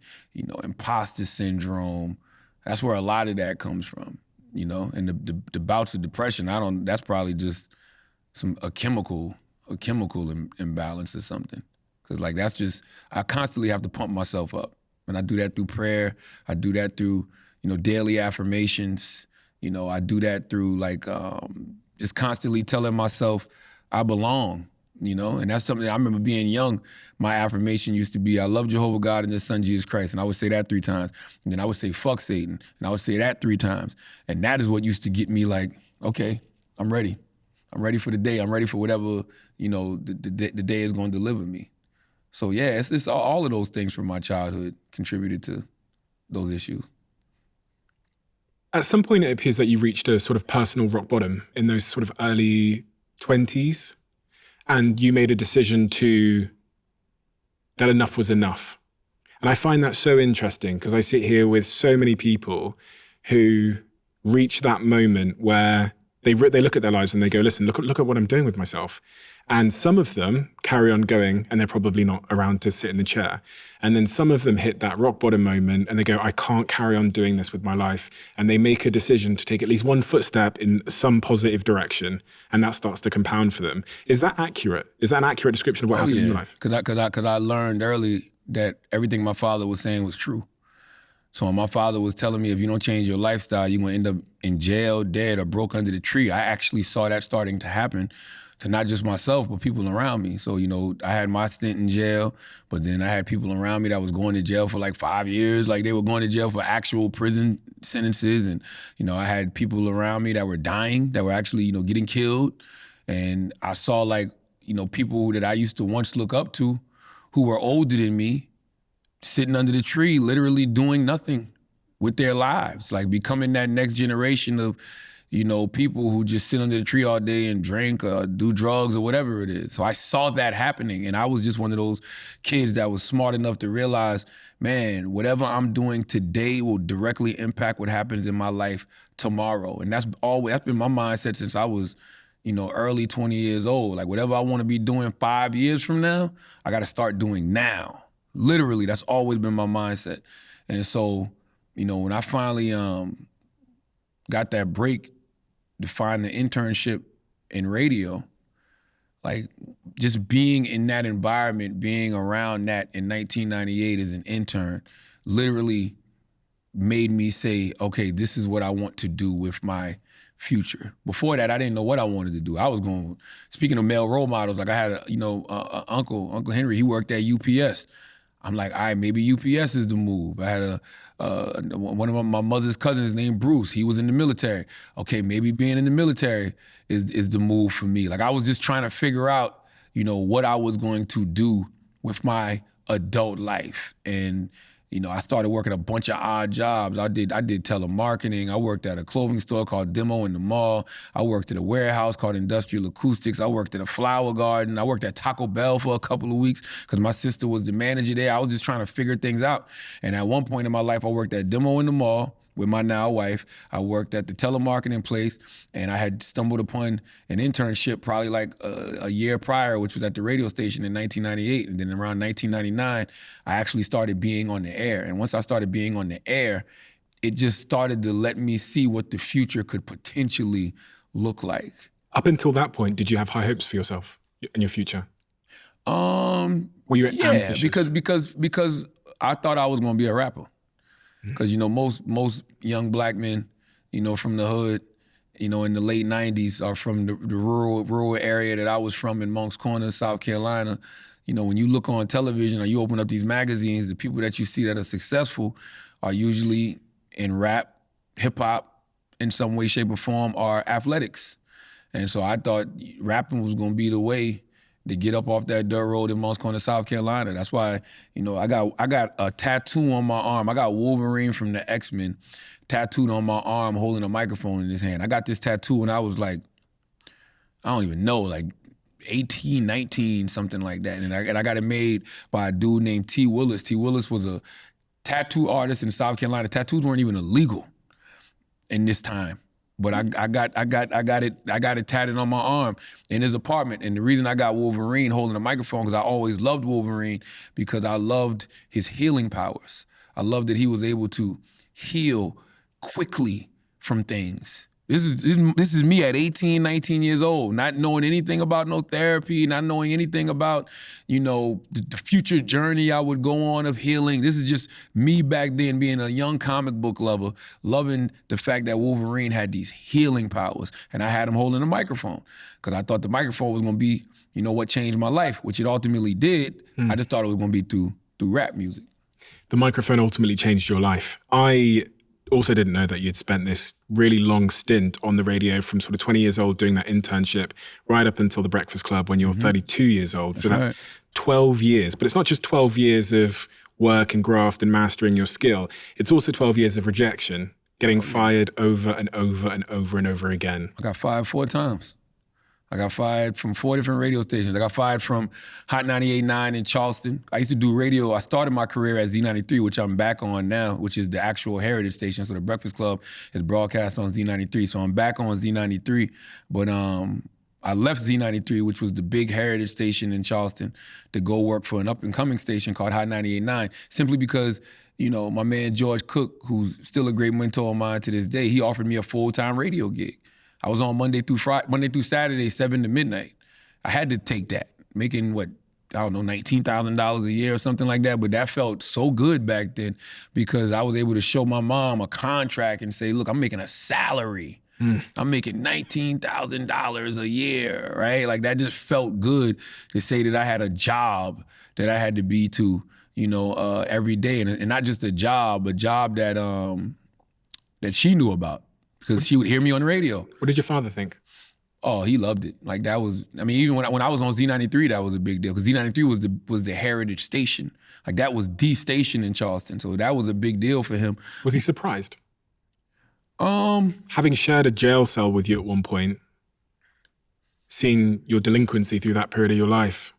[SPEAKER 1] imposter syndrome, that's where a lot of that comes from, and the bouts of depression, that's probably just a chemical imbalance or something. Cause that's just, I constantly have to pump myself up. And I do that through prayer. I do that through, daily affirmations. I do that through just constantly telling myself I belong. And that's something I remember being young. My affirmation used to be, I love Jehovah God and his son, Jesus Christ. And I would say that 3 times. And then I would say, fuck Satan. And I would say that 3 times. And that is what used to get me okay, I'm ready. I'm ready for the day. I'm ready for whatever, the day is going to deliver me. So yeah, it's all of those things from my childhood contributed to those issues.
[SPEAKER 5] At some point, it appears that you reached a sort of personal rock bottom in those sort of early 20s. And you made a decision that enough was enough. And I find that so interesting because I sit here with so many people who reach that moment where they look at their lives and they go, listen, look at what I'm doing with myself. And some of them carry on going and they're probably not around to sit in the chair. And then some of them hit that rock bottom moment and they go, I can't carry on doing this with my life. And they make a decision to take at least one footstep in some positive direction. And that starts to compound for them. Is that accurate? Is that an accurate description of what happened in your life?
[SPEAKER 1] Because I learned early that everything my father was saying was true. So when my father was telling me, if you don't change your lifestyle, you're going to end up in jail, dead, or broke under the tree, I actually saw that starting to happen to not just myself, but people around me. So, I had my stint in jail, but then I had people around me that was going to jail for like 5 years. Like they were going to jail for actual prison sentences. And, I had people around me that were dying, that were actually, getting killed. And I saw like, people that I used to once look up to who were older than me sitting under the tree, literally doing nothing with their lives, like becoming that next generation of, people who just sit under the tree all day and drink or do drugs or whatever it is. So I saw that happening, and I was just one of those kids that was smart enough to realize, man, whatever I'm doing today will directly impact what happens in my life tomorrow. And that's been my mindset since I was, early 20 years old. Like whatever I want to be doing 5 years from now, I got to start doing now. Literally, that's always been my mindset. And so, when I finally got that break to find the internship in radio, like just being in that environment, being around that in 1998 as an intern, literally made me say, okay, this is what I want to do with my future. Before that, I didn't know what I wanted to do. I was going, speaking of male role models, like I had a Uncle Henry, he worked at UPS. I'm like, all right, maybe UPS is the move. I had one of my mother's cousins named Bruce. He was in the military. Okay, maybe being in the military is the move for me. Like I was just trying to figure out, what I was going to do with my adult life. And, I started working a bunch of odd jobs. I did telemarketing. I worked at a clothing store called Demo in the mall. I worked at a warehouse called Industrial Acoustics. I worked at a flower garden. I worked at Taco Bell for a couple of weeks because my sister was the manager there. I was just trying to figure things out. And at one point in my life, I worked at Demo in the mall with my now wife. I worked at the telemarketing place, and I had stumbled upon an internship probably like a year prior, which was at the radio station in 1998. And then around 1999, I actually started being on the air. And once I started being on the air, it just started to let me see what the future could potentially look like.
[SPEAKER 5] Up until that point, did you have high hopes for yourself and your future? Were you ambitious?
[SPEAKER 1] because I thought I was going to be a rapper. Because, most young black men, from the hood, in the late 90s are from the rural area that I was from in Moncks Corner, South Carolina. When you look on television or you open up these magazines, the people that you see that are successful are usually in rap, hip hop, in some way, shape, or form, or athletics. And so I thought rapping was going to be the way to get up off that dirt road in Moncks Corner, South Carolina. That's why, I got a tattoo on my arm. I got Wolverine from the X-Men tattooed on my arm holding a microphone in his hand. I got this tattoo when I was like, I don't even know, like 18, 19, something like that. And I got it made by a dude named T. Willis. T. Willis was a tattoo artist in South Carolina. Tattoos weren't even illegal in this time. But I got it tatted on my arm in his apartment. And the reason I got Wolverine holding a microphone, because I always loved Wolverine, because I loved his healing powers. I loved that he was able to heal quickly from things. This is me at 18, 19 years old, not knowing anything about no therapy, not knowing anything about, the future journey I would go on of healing. This is just me back then being a young comic book lover, loving the fact that Wolverine had these healing powers, and I had him holding a microphone because I thought the microphone was going to be, what changed my life, which it ultimately did. I just thought it was going to be through rap music.
[SPEAKER 5] The microphone ultimately changed your life. I also didn't know that you'd spent this really long stint on the radio from sort of 20 years old doing that internship right up until the Breakfast Club when you were 32 years old. That's right. 12 years. But it's not just 12 years of work and graft and mastering your skill. It's also 12 years of rejection, getting fired over and over and over and over again.
[SPEAKER 1] I got fired 4 times. I got fired from 4 different radio stations. I got fired from Hot 98.9 in Charleston. I used to do radio. I started my career at Z93, which I'm back on now, which is the actual heritage station. So the Breakfast Club is broadcast on Z93. So I'm back on Z93. But I left Z93, which was the big heritage station in Charleston, to go work for an up-and-coming station called Hot 98.9, simply because, my man George Cook, who's still a great mentor of mine to this day, he offered me a full-time radio gig. I was on Monday through Saturday, 7 to midnight. I had to take that, making $19,000 a year or something like that. But that felt so good back then because I was able to show my mom a contract and say, look, I'm making a salary I'm making $19,000 a year, right? Like that just felt good to say that I had a job that I had to be to, every day. And not just a job that that she knew about because she would hear me on the radio.
[SPEAKER 5] What did your father think?
[SPEAKER 1] Oh, he loved it. Like that was, even when I was on Z93, that was a big deal because Z93 was the heritage station. Like that was the station in Charleston. So that was a big deal for him.
[SPEAKER 5] Was he surprised?
[SPEAKER 1] Having
[SPEAKER 5] Having shared a jail cell with you at one point, seeing your delinquency through that period of your life,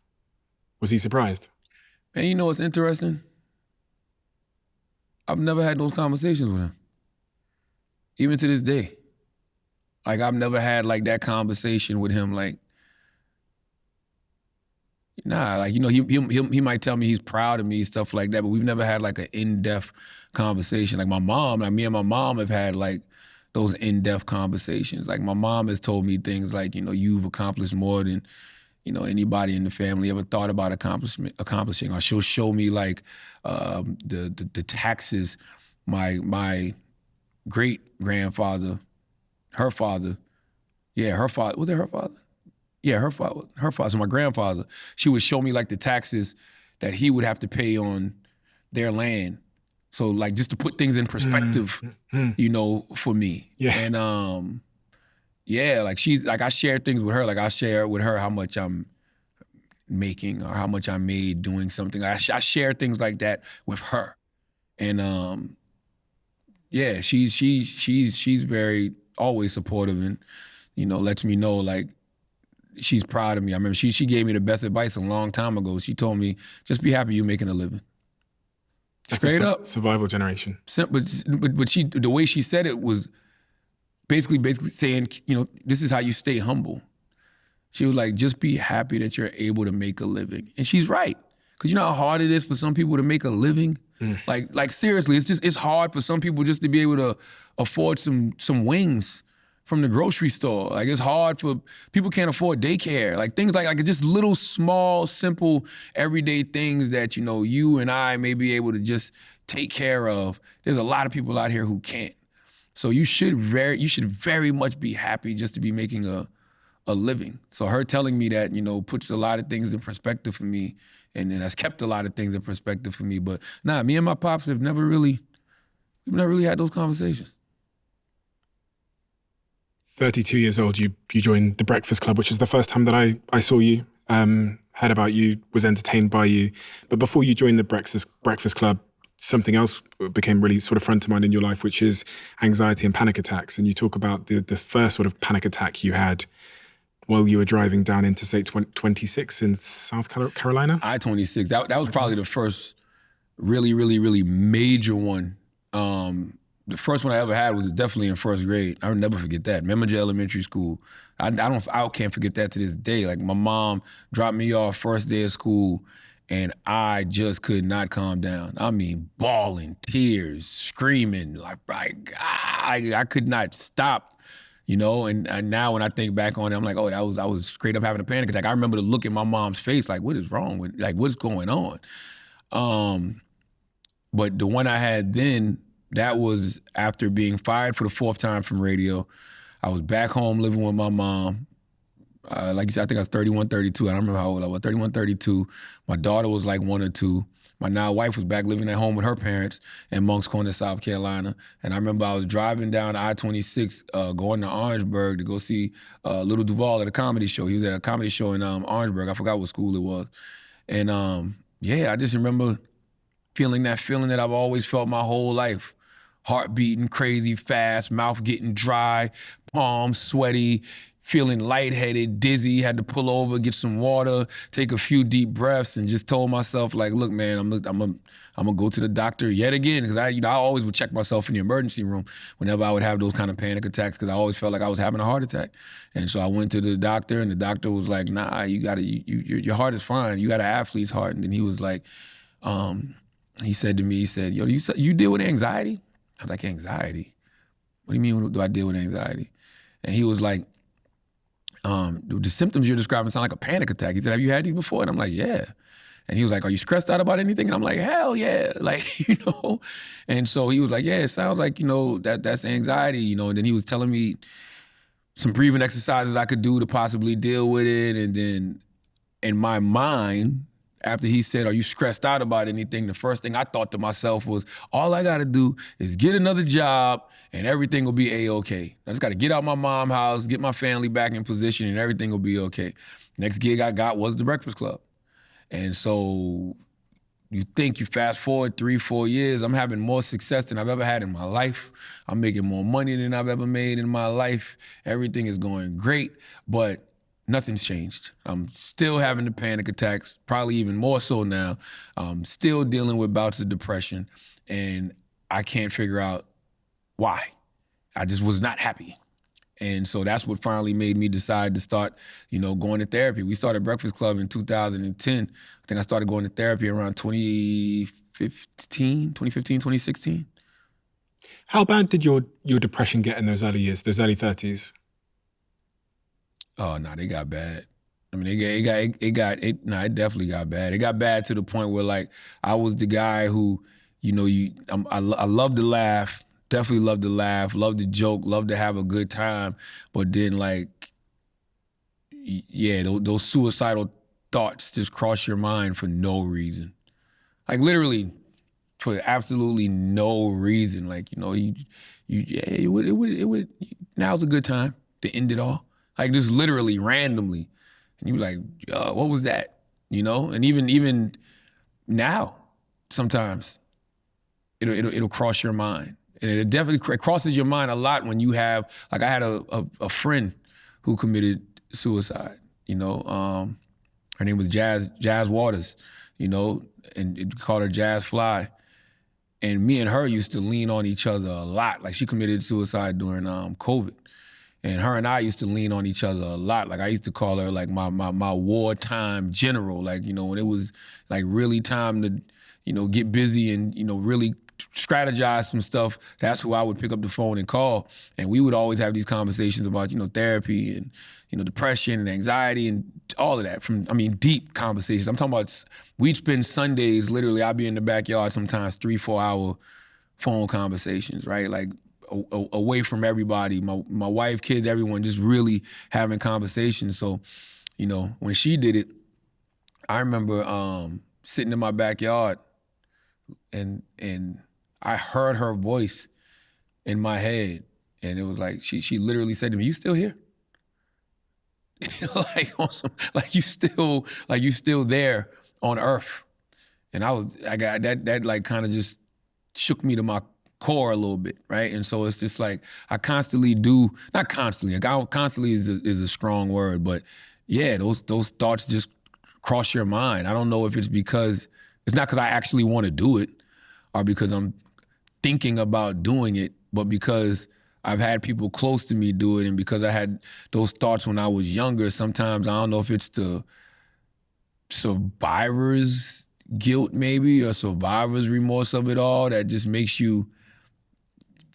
[SPEAKER 5] was he surprised?
[SPEAKER 1] And you know what's interesting? I've never had those conversations with him. Even to this day. Like I've never had like that conversation with him. Like, nah, like, he might tell me he's proud of me, stuff like that, but we've never had like an in-depth conversation. Like me and my mom have had like those in-depth conversations. Like my mom has told me things like, you've accomplished more than, anybody in the family ever thought about accomplishing. Or she'll show me like the taxes my great-grandfather, her father, was it her father? Yeah, her father, so my grandfather, she would show me like the taxes that he would have to pay on their land. So like just to put things in perspective, for me.
[SPEAKER 5] Yeah.
[SPEAKER 1] And like she's like I share things with her. Like I share with her how much I'm making or how much I made doing something. I share things like that with her. And she's very always supportive and lets me know like she's proud of me. I remember she gave me the best advice a long time ago. She told me, just be happy you're making a living. Straight up.
[SPEAKER 5] Survival generation.
[SPEAKER 1] But the way she said it was basically saying, this is how you stay humble. She was like, just be happy that you're able to make a living. And she's right. Because you know how hard it is for some people to make a living? Like seriously, it's hard for some people just to be able to afford some wings from the grocery store. Like it's hard for people can't afford daycare. Like things like just little small, simple, everyday things that you and I may be able to just take care of. There's a lot of people out here who can't. So you should very much be happy just to be making a living. So her telling me that puts a lot of things in perspective for me, and has kept a lot of things in perspective for me. But me and my pops have never really had those conversations.
[SPEAKER 5] 32 years old, you joined the Breakfast Club, which is the first time that I saw you, heard about you, was entertained by you. But before you joined the Breakfast Club, something else became really sort of front of mind in your life, which is anxiety and panic attacks. And you talk about the first sort of panic attack you had while you were driving down Interstate 26 in South Carolina?
[SPEAKER 1] I-26. That was probably the first really, really, really major one. The first one I ever had was definitely in first grade. I'll never forget that. Memory Elementary School. I can't forget that to this day. Like my mom dropped me off first day of school, and I just could not calm down. I mean, bawling, tears, screaming, like I could not stop. And now when I think back on it, I'm like, oh, I was straight up having a panic attack. I remember the look in my mom's face, like, what is wrong with, like, what's going on? But the one I had then, that was after being fired for the 4th time from radio. I was back home living with my mom. Like you said, I think I was 31, 32. I don't remember how old I was, 31, 32. My daughter was like 1 or 2. My now wife was back living at home with her parents in Moncks Corner, South Carolina. And I remember I was driving down I-26, going to Orangeburg to go see Little Duval at a comedy show. He was at a comedy show in Orangeburg. I forgot what school it was. And I just remember feeling that feeling that I've always felt my whole life. Heart beating crazy fast, mouth getting dry, palms sweaty, feeling lightheaded, dizzy, had to pull over, get some water, take a few deep breaths, and just told myself, like, look, man, I'm gonna go to the doctor yet again, because I always would check myself in the emergency room whenever I would have those kind of panic attacks, because I always felt like I was having a heart attack. And so I went to the doctor, and the doctor was like, nah, your heart is fine. You got an athlete's heart. And then he was like, he said to me, yo, you deal with anxiety? I was like, anxiety? What do you mean, do I deal with anxiety? And he was like, the symptoms you're describing sound like a panic attack. He said, have you had these before? And I'm like, yeah. And he was like, are you stressed out about anything? And I'm like, hell yeah. Like, And so he was like, yeah, it sounds like, that's anxiety, And then he was telling me some breathing exercises I could do to possibly deal with it. And then in my mind, after he said, "Are you stressed out about anything?" the first thing I thought to myself was, all I gotta do is get another job and everything will be A-okay. I just gotta get out my mom's house, get my family back in position, and everything will be okay. Next gig I got was The Breakfast Club. And so you fast forward 3-4 years, I'm having more success than I've ever had in my life. I'm making more money than I've ever made in my life. Everything is going great, but nothing's changed. I'm still having the panic attacks, probably even more so now. I'm still dealing with bouts of depression, and I can't figure out why. I just was not happy. And so that's what finally made me decide to start, going to therapy. We started Breakfast Club in 2010. I think I started going to therapy around 2015, 2016.
[SPEAKER 5] How bad did your depression get in those early years, those early 30s?
[SPEAKER 1] Oh no, they got bad. I mean, it definitely got bad. It got bad to the point where like I was the guy who, I love to laugh, definitely love to laugh, love to joke, love to have a good time, but then like, yeah, those suicidal thoughts just cross your mind for no reason, like literally for absolutely no reason. Like it would. Now's a good time to end it all. Like just literally randomly. And you be like, what was that? And even now, sometimes it'll cross your mind. And it definitely crosses your mind a lot when you have, like I had a friend who committed suicide, her name was Jazz Waters, and it called her Jazz Fly. And me and her used to lean on each other a lot. Like she committed suicide during COVID. And her and I used to lean on each other a lot. Like I used to call her like my wartime general. Like, when it was like really time to, get busy and, really strategize some stuff, that's who I would pick up the phone and call. And we would always have these conversations about, therapy and, depression and anxiety and all of that. Deep conversations. I'm talking about, we'd spend Sundays, literally, I'd be in the backyard sometimes 3-4 hour phone conversations, right? Like, away from everybody, my wife, kids, everyone, just really having conversations. So, when she did it, I remember sitting in my backyard and I heard her voice in my head, and it was like she literally said to me, "You still here?" like you still there on Earth. And I got that like kind of just shook me to my core a little bit, right? And so it's just like I constantly not constantly, like constantly is a strong word, but yeah, those thoughts just cross your mind. I don't know if it's not because I actually want to do it or because I'm thinking about doing it, but because I've had people close to me do it, and because I had those thoughts when I was younger. Sometimes I don't know if it's the survivor's guilt maybe or survivor's remorse of it all that just makes you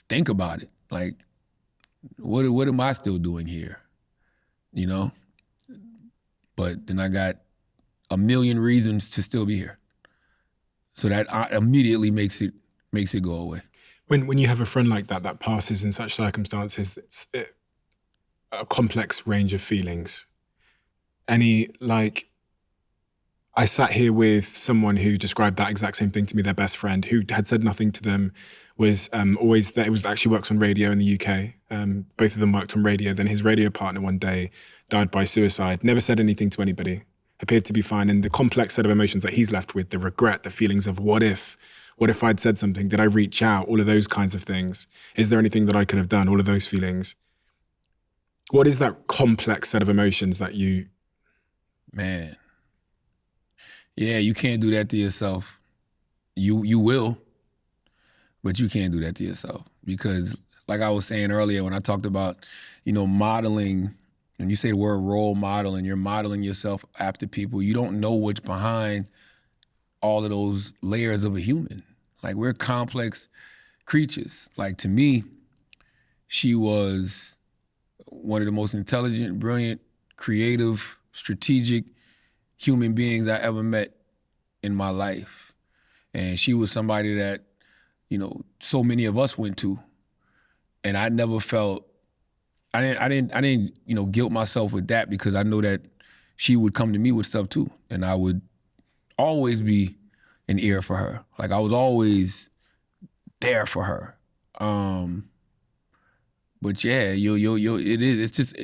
[SPEAKER 1] think about it. Like, what am I still doing here? But then I got a million reasons to still be here. So that immediately makes it go away.
[SPEAKER 5] When you have a friend like that passes in such circumstances, it's a complex range of feelings. I sat here with someone who described that exact same thing to me, their best friend, who had said nothing to them, was always there. It was actually works on radio in the UK. Both of them worked on radio. Then his radio partner one day died by suicide, never said anything to anybody, appeared to be fine. And the complex set of emotions that he's left with, the regret, the feelings of what if I'd said something? Did I reach out? All of those kinds of things. Is there anything that I could have done? All of those feelings. What is that complex set of emotions that you...
[SPEAKER 1] Man. Yeah, you can't do that to yourself. You will, but you can't do that to yourself because, like I was saying earlier when I talked about, modeling, when you say the word role model and you're modeling yourself after people, you don't know what's behind all of those layers of a human. Like, we're complex creatures. Like, to me, she was one of the most intelligent, brilliant, creative, strategic human beings I ever met in my life. And she was somebody that, so many of us went to. And I never felt didn't, guilt myself with that because I know that she would come to me with stuff too, and I would always be an ear for her. Like I was always there for her. But yeah, it is. It's just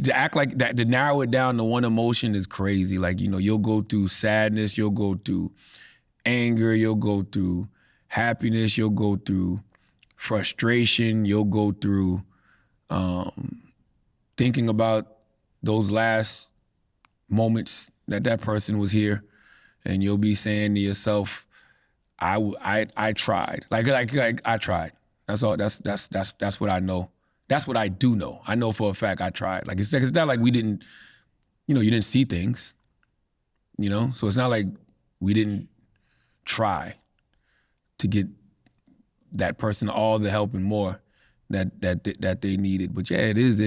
[SPEAKER 1] to act like that. To narrow it down to one emotion is crazy. Like you'll go through sadness, you'll go through anger, you'll go through happiness, you'll go through frustration, you'll go through thinking about those last moments that person was here, and you'll be saying to yourself, I tried. Like I tried. That's all. That's what I know. That's what I do know. I know for a fact I tried. Like it's not like we didn't, you didn't see things, So it's not like we didn't try to get that person all the help and more that they needed. But yeah, it is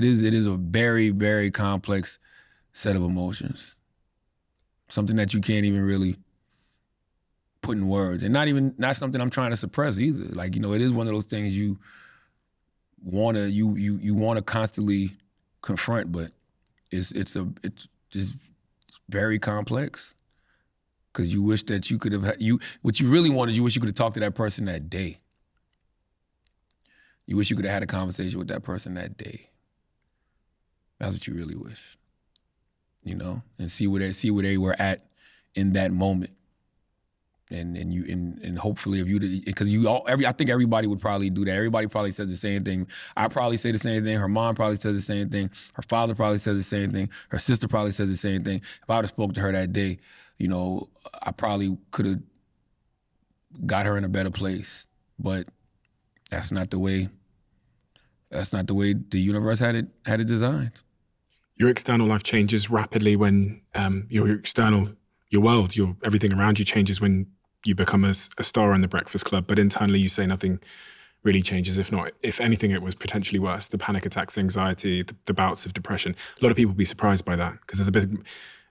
[SPEAKER 1] a very, very complex set of emotions. Something that you can't even really put in words, and not something I'm trying to suppress either. Like it is one of those things you wanna constantly confront, but it's just very complex. Because you wish that you could have what you really want is you wish you could have talked to that person that day. You wish you could have had a conversation with that person that day. That's what you really wish, and see where they were at in that moment. And hopefully I think everybody would probably do that. Everybody probably says the same thing. I probably say the same thing. Her mom probably says the same thing. Her father probably says the same thing. Her sister probably says the same thing. If I would have spoke to her that day, I probably could have got her in a better place. But that's not the way the universe had it designed.
[SPEAKER 5] Your external life changes rapidly when your world, everything around you changes when you become a star in the Breakfast Club. But internally, you say nothing really changes. If anything, it was potentially worse. The panic attacks, anxiety, the bouts of depression. A lot of people would be surprised by that because there's a bit,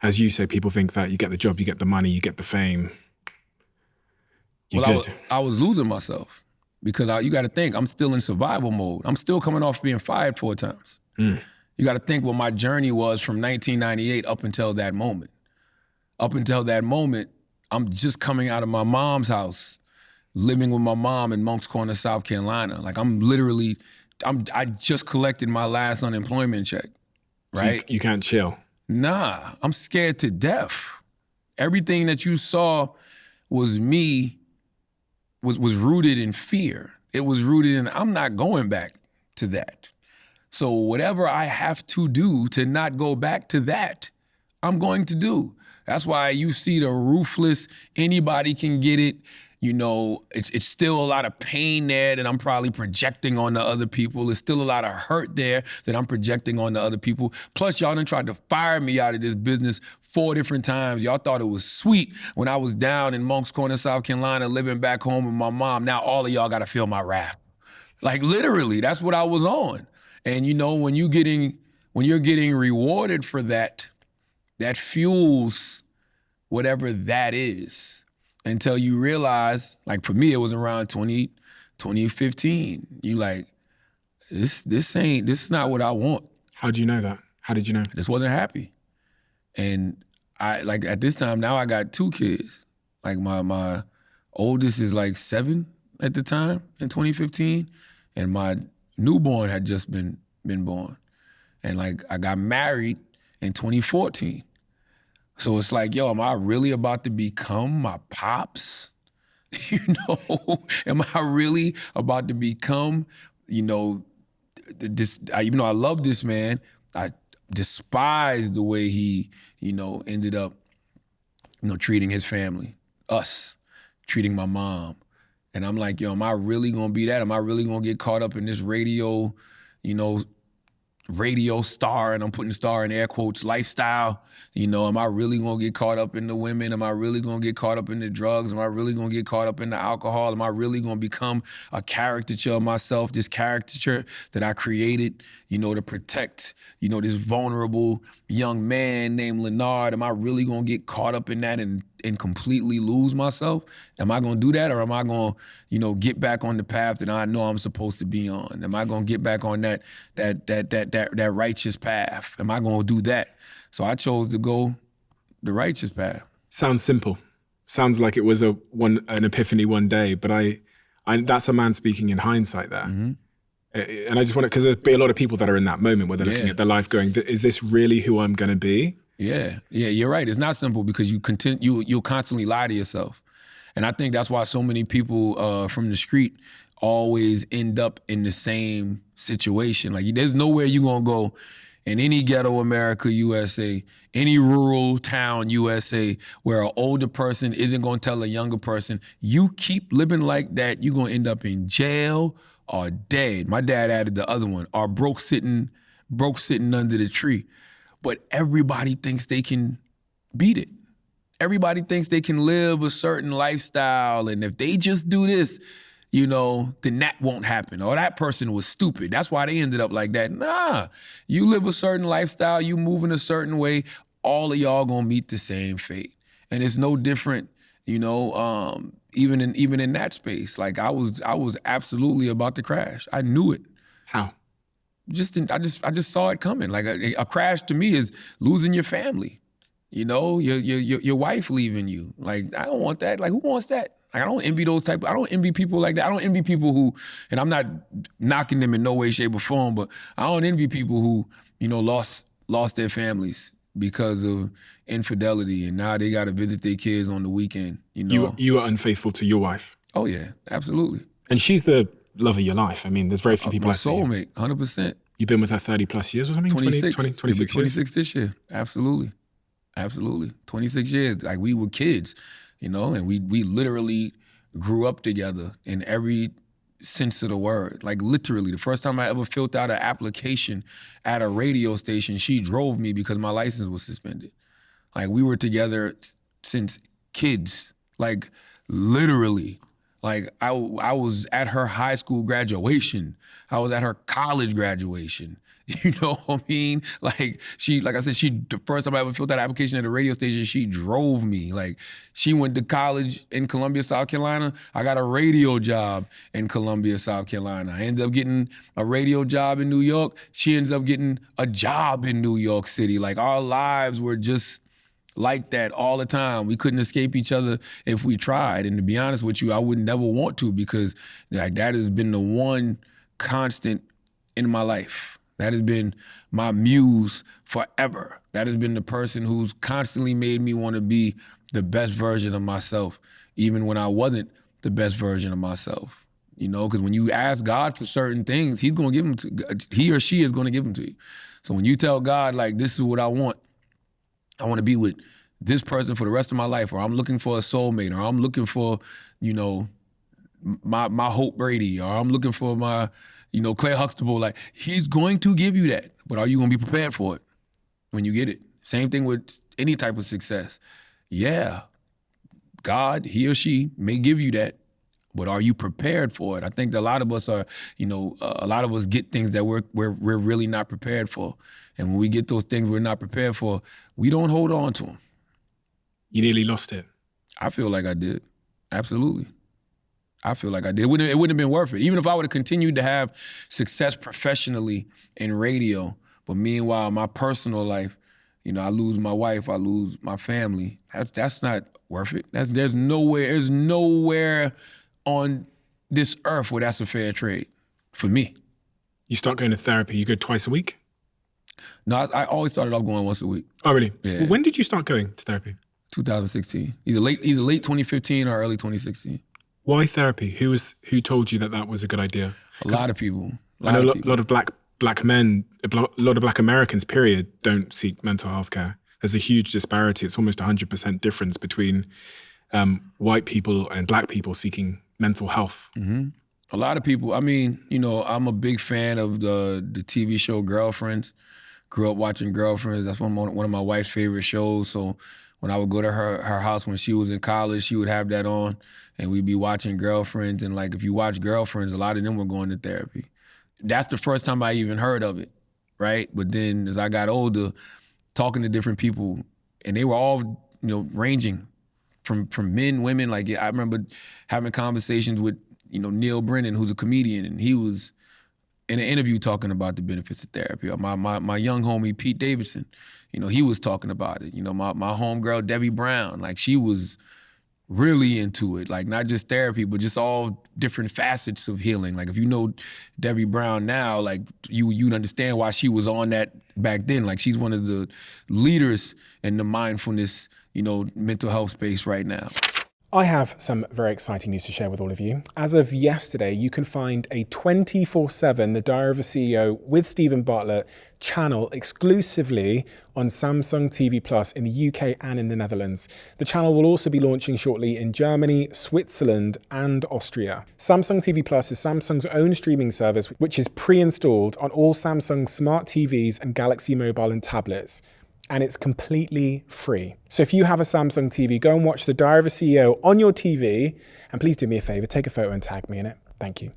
[SPEAKER 5] as you say, people think that you get the job, you get the money, you get the fame.
[SPEAKER 1] I was losing myself because you got to think, I'm still in survival mode. I'm still coming off being fired 4 times. You got to think what my journey was from 1998 up until that moment. Up until that moment, I'm just coming out of my mom's house, living with my mom in Moncks Corner, South Carolina. Like I just collected my last unemployment check, right?
[SPEAKER 5] So you can't chill.
[SPEAKER 1] Nah, I'm scared to death. Everything that you saw was me, was rooted in fear. It was rooted in, I'm not going back to that. So whatever I have to do to not go back to that, I'm going to do. That's why you see the ruthless, anybody can get it. It's still a lot of pain there that I'm probably projecting on the other people. There's still a lot of hurt there that I'm projecting on the other people. Plus, y'all done tried to fire me out of this business 4 different times. Y'all thought it was sweet when I was down in Moncks Corner, South Carolina, living back home with my mom. Now all of y'all got to feel my wrath. Like literally, that's what I was on. And when you're getting rewarded for that, that fuels whatever that is until you realize, like for me, it was around 2015. You like, this is not what I want.
[SPEAKER 5] How do you know that? How did you know?
[SPEAKER 1] I just wasn't happy. And at this time now I got 2 kids. Like my oldest is like 7 at the time in 2015. And my newborn had just been born. And like I got married in 2014. So it's like, yo, am I really about to become my pops? Am I really about to become, this? Even though I love this man, I despise the way he, ended up, treating his family, us, treating my mom. And I'm like, yo, am I really gonna be that? Am I really gonna get caught up in this radio star, and I'm putting star in air quotes, lifestyle? Am I really gonna get caught up in the women? Am I really gonna get caught up in the drugs? Am I really gonna get caught up in the alcohol? Am I really gonna become a caricature of myself, this caricature that I created, to protect, this vulnerable, young man named Leonard, am I really gonna get caught up in that and completely lose myself? Am I gonna do that, or am I gonna, get back on the path that I know I'm supposed to be on? Am I gonna get back on that righteous path? Am I gonna do that? So I chose to go the righteous path.
[SPEAKER 5] Sounds simple. Sounds like it was an epiphany one day, but I that's a man speaking in hindsight there.
[SPEAKER 1] Mm-hmm.
[SPEAKER 5] And I just want to, because there'll be a lot of people that are in that moment where they're looking at their life going, is this really who I'm going to be?
[SPEAKER 1] Yeah, you're right. It's not simple because you'll constantly lie to yourself. And I think that's why so many people from the street always end up in the same situation. Like, there's nowhere you're going to go in any ghetto America, USA, any rural town, USA, where an older person isn't going to tell a younger person, you keep living like that, you're going to end up in jail or dead. My dad added the other one, or broke sitting under the tree. But everybody thinks they can beat it. Everybody thinks they can live a certain lifestyle, and if they just do this, then that won't happen. Or that person was stupid. That's why they ended up like that. Nah, you live a certain lifestyle, you move in a certain way, all of y'all gonna meet the same fate. And it's no different, even in that space. Like, I was absolutely about to crash. I knew it.
[SPEAKER 5] How?
[SPEAKER 1] I just saw it coming. Like, a crash to me is losing your family. Your wife leaving you. Like, I don't want that. Like, who wants that? Like, I don't envy people like that. I don't envy people who, and I'm not knocking them in no way, shape, or form, but I don't envy people who, lost their families because of infidelity, and now they got to visit their kids on the weekend.
[SPEAKER 5] You were unfaithful to your wife.
[SPEAKER 1] Oh yeah, absolutely.
[SPEAKER 5] And she's the love of your life. I mean, there's very few people.
[SPEAKER 1] My soulmate, 100%.
[SPEAKER 5] You've been with her 30 plus years or something?
[SPEAKER 1] 26
[SPEAKER 5] years?
[SPEAKER 1] 26 this year. Absolutely. 26 years. Like, we were kids, and we literally grew up together in every sense of the word. Like, literally, the first time I ever filled out an application at a radio station, she drove me because my license was suspended. Like, we were together since kids. Like, literally. Like, I was at her high school graduation. I was at her college graduation. You know what I mean? Like I said, the first time I ever filled that application at a radio station, she drove me. Like, she went to college in Columbia, South Carolina. I got a radio job in Columbia, South Carolina. I ended up getting a radio job in New York. She ends up getting a job in New York City. Like, our lives were just like that all the time. We couldn't escape each other if we tried. And to be honest with you, I would never want to, because that has been the one constant in my life. That has been my muse forever. That has been the person who's constantly made me want to be the best version of myself, even when I wasn't the best version of myself. Because when you ask God for certain things, He's going to give them to, He or she is going to give them to you. So when you tell God, like, this is what I want to be with this person for the rest of my life, or I'm looking for a soulmate, or I'm looking for, my Hope Brady, or I'm looking for my, Claire Huxtable, like, He's going to give you that. But are you going to be prepared for it when you get it? Same thing with any type of success. Yeah, God, He or she may give you that, but are you prepared for it? I think that a lot of us are, a lot of us get things that we're really not prepared for. And when we get those things we're not prepared for, we don't hold on to them.
[SPEAKER 5] You nearly lost it.
[SPEAKER 1] I feel like I did. Absolutely. I feel like I did. It wouldn't have been worth it. Even if I would have continued to have success professionally in radio, but meanwhile, my personal life, I lose my wife, I lose my family. That's not worth it. There's nowhere on this earth where that's a fair trade for me.
[SPEAKER 5] You start going to therapy, you go twice a week?
[SPEAKER 1] No, I always started off going once a week.
[SPEAKER 5] Oh, really?
[SPEAKER 1] Yeah.
[SPEAKER 5] Well, when did you start going to therapy?
[SPEAKER 1] 2016. Either late 2015 or early 2016.
[SPEAKER 5] Why therapy? Who told you that was a good idea?
[SPEAKER 1] A lot of people.
[SPEAKER 5] A lot of black men, a lot of black Americans, period, don't seek mental health care. There's a huge disparity. It's almost 100% difference between white people and black people seeking mental health.
[SPEAKER 1] Mm-hmm. A lot of people. I mean, I'm a big fan of the TV show Girlfriends. Grew up watching Girlfriends. That's one of my wife's favorite shows. So when I would go to her house when she was in college, she would have that on, and we'd be watching Girlfriends. And like, if you watch Girlfriends, a lot of them were going to therapy. That's the first time I even heard of it, right? But then as I got older, talking to different people, and they were all, ranging from men, women. Like, I remember having conversations with, Neil Brennan, who's a comedian, and he was in an interview talking about the benefits of therapy. Or my young homie, Pete Davidson, he was talking about it. My homegirl, Debbie Brown, like, she was really into it, like not just therapy, but just all different facets of healing. Like, if you know Debbie Brown now, like you'd understand why she was on that back then. Like, she's one of the leaders in the mindfulness, mental health space right now.
[SPEAKER 6] I have some very exciting news to share with all of you. As of yesterday, you can find a 24/7 The Diary of a CEO with Stephen Bartlett channel exclusively on Samsung TV Plus in the UK and in the Netherlands. The channel will also be launching shortly in Germany, Switzerland, and Austria. Samsung TV Plus is Samsung's own streaming service, which is pre-installed on all Samsung smart TVs and Galaxy Mobile and tablets. And it's completely free. So if you have a Samsung TV, go and watch The Diary of a CEO on your TV, and please do me a favor, take a photo and tag me in it. Thank you.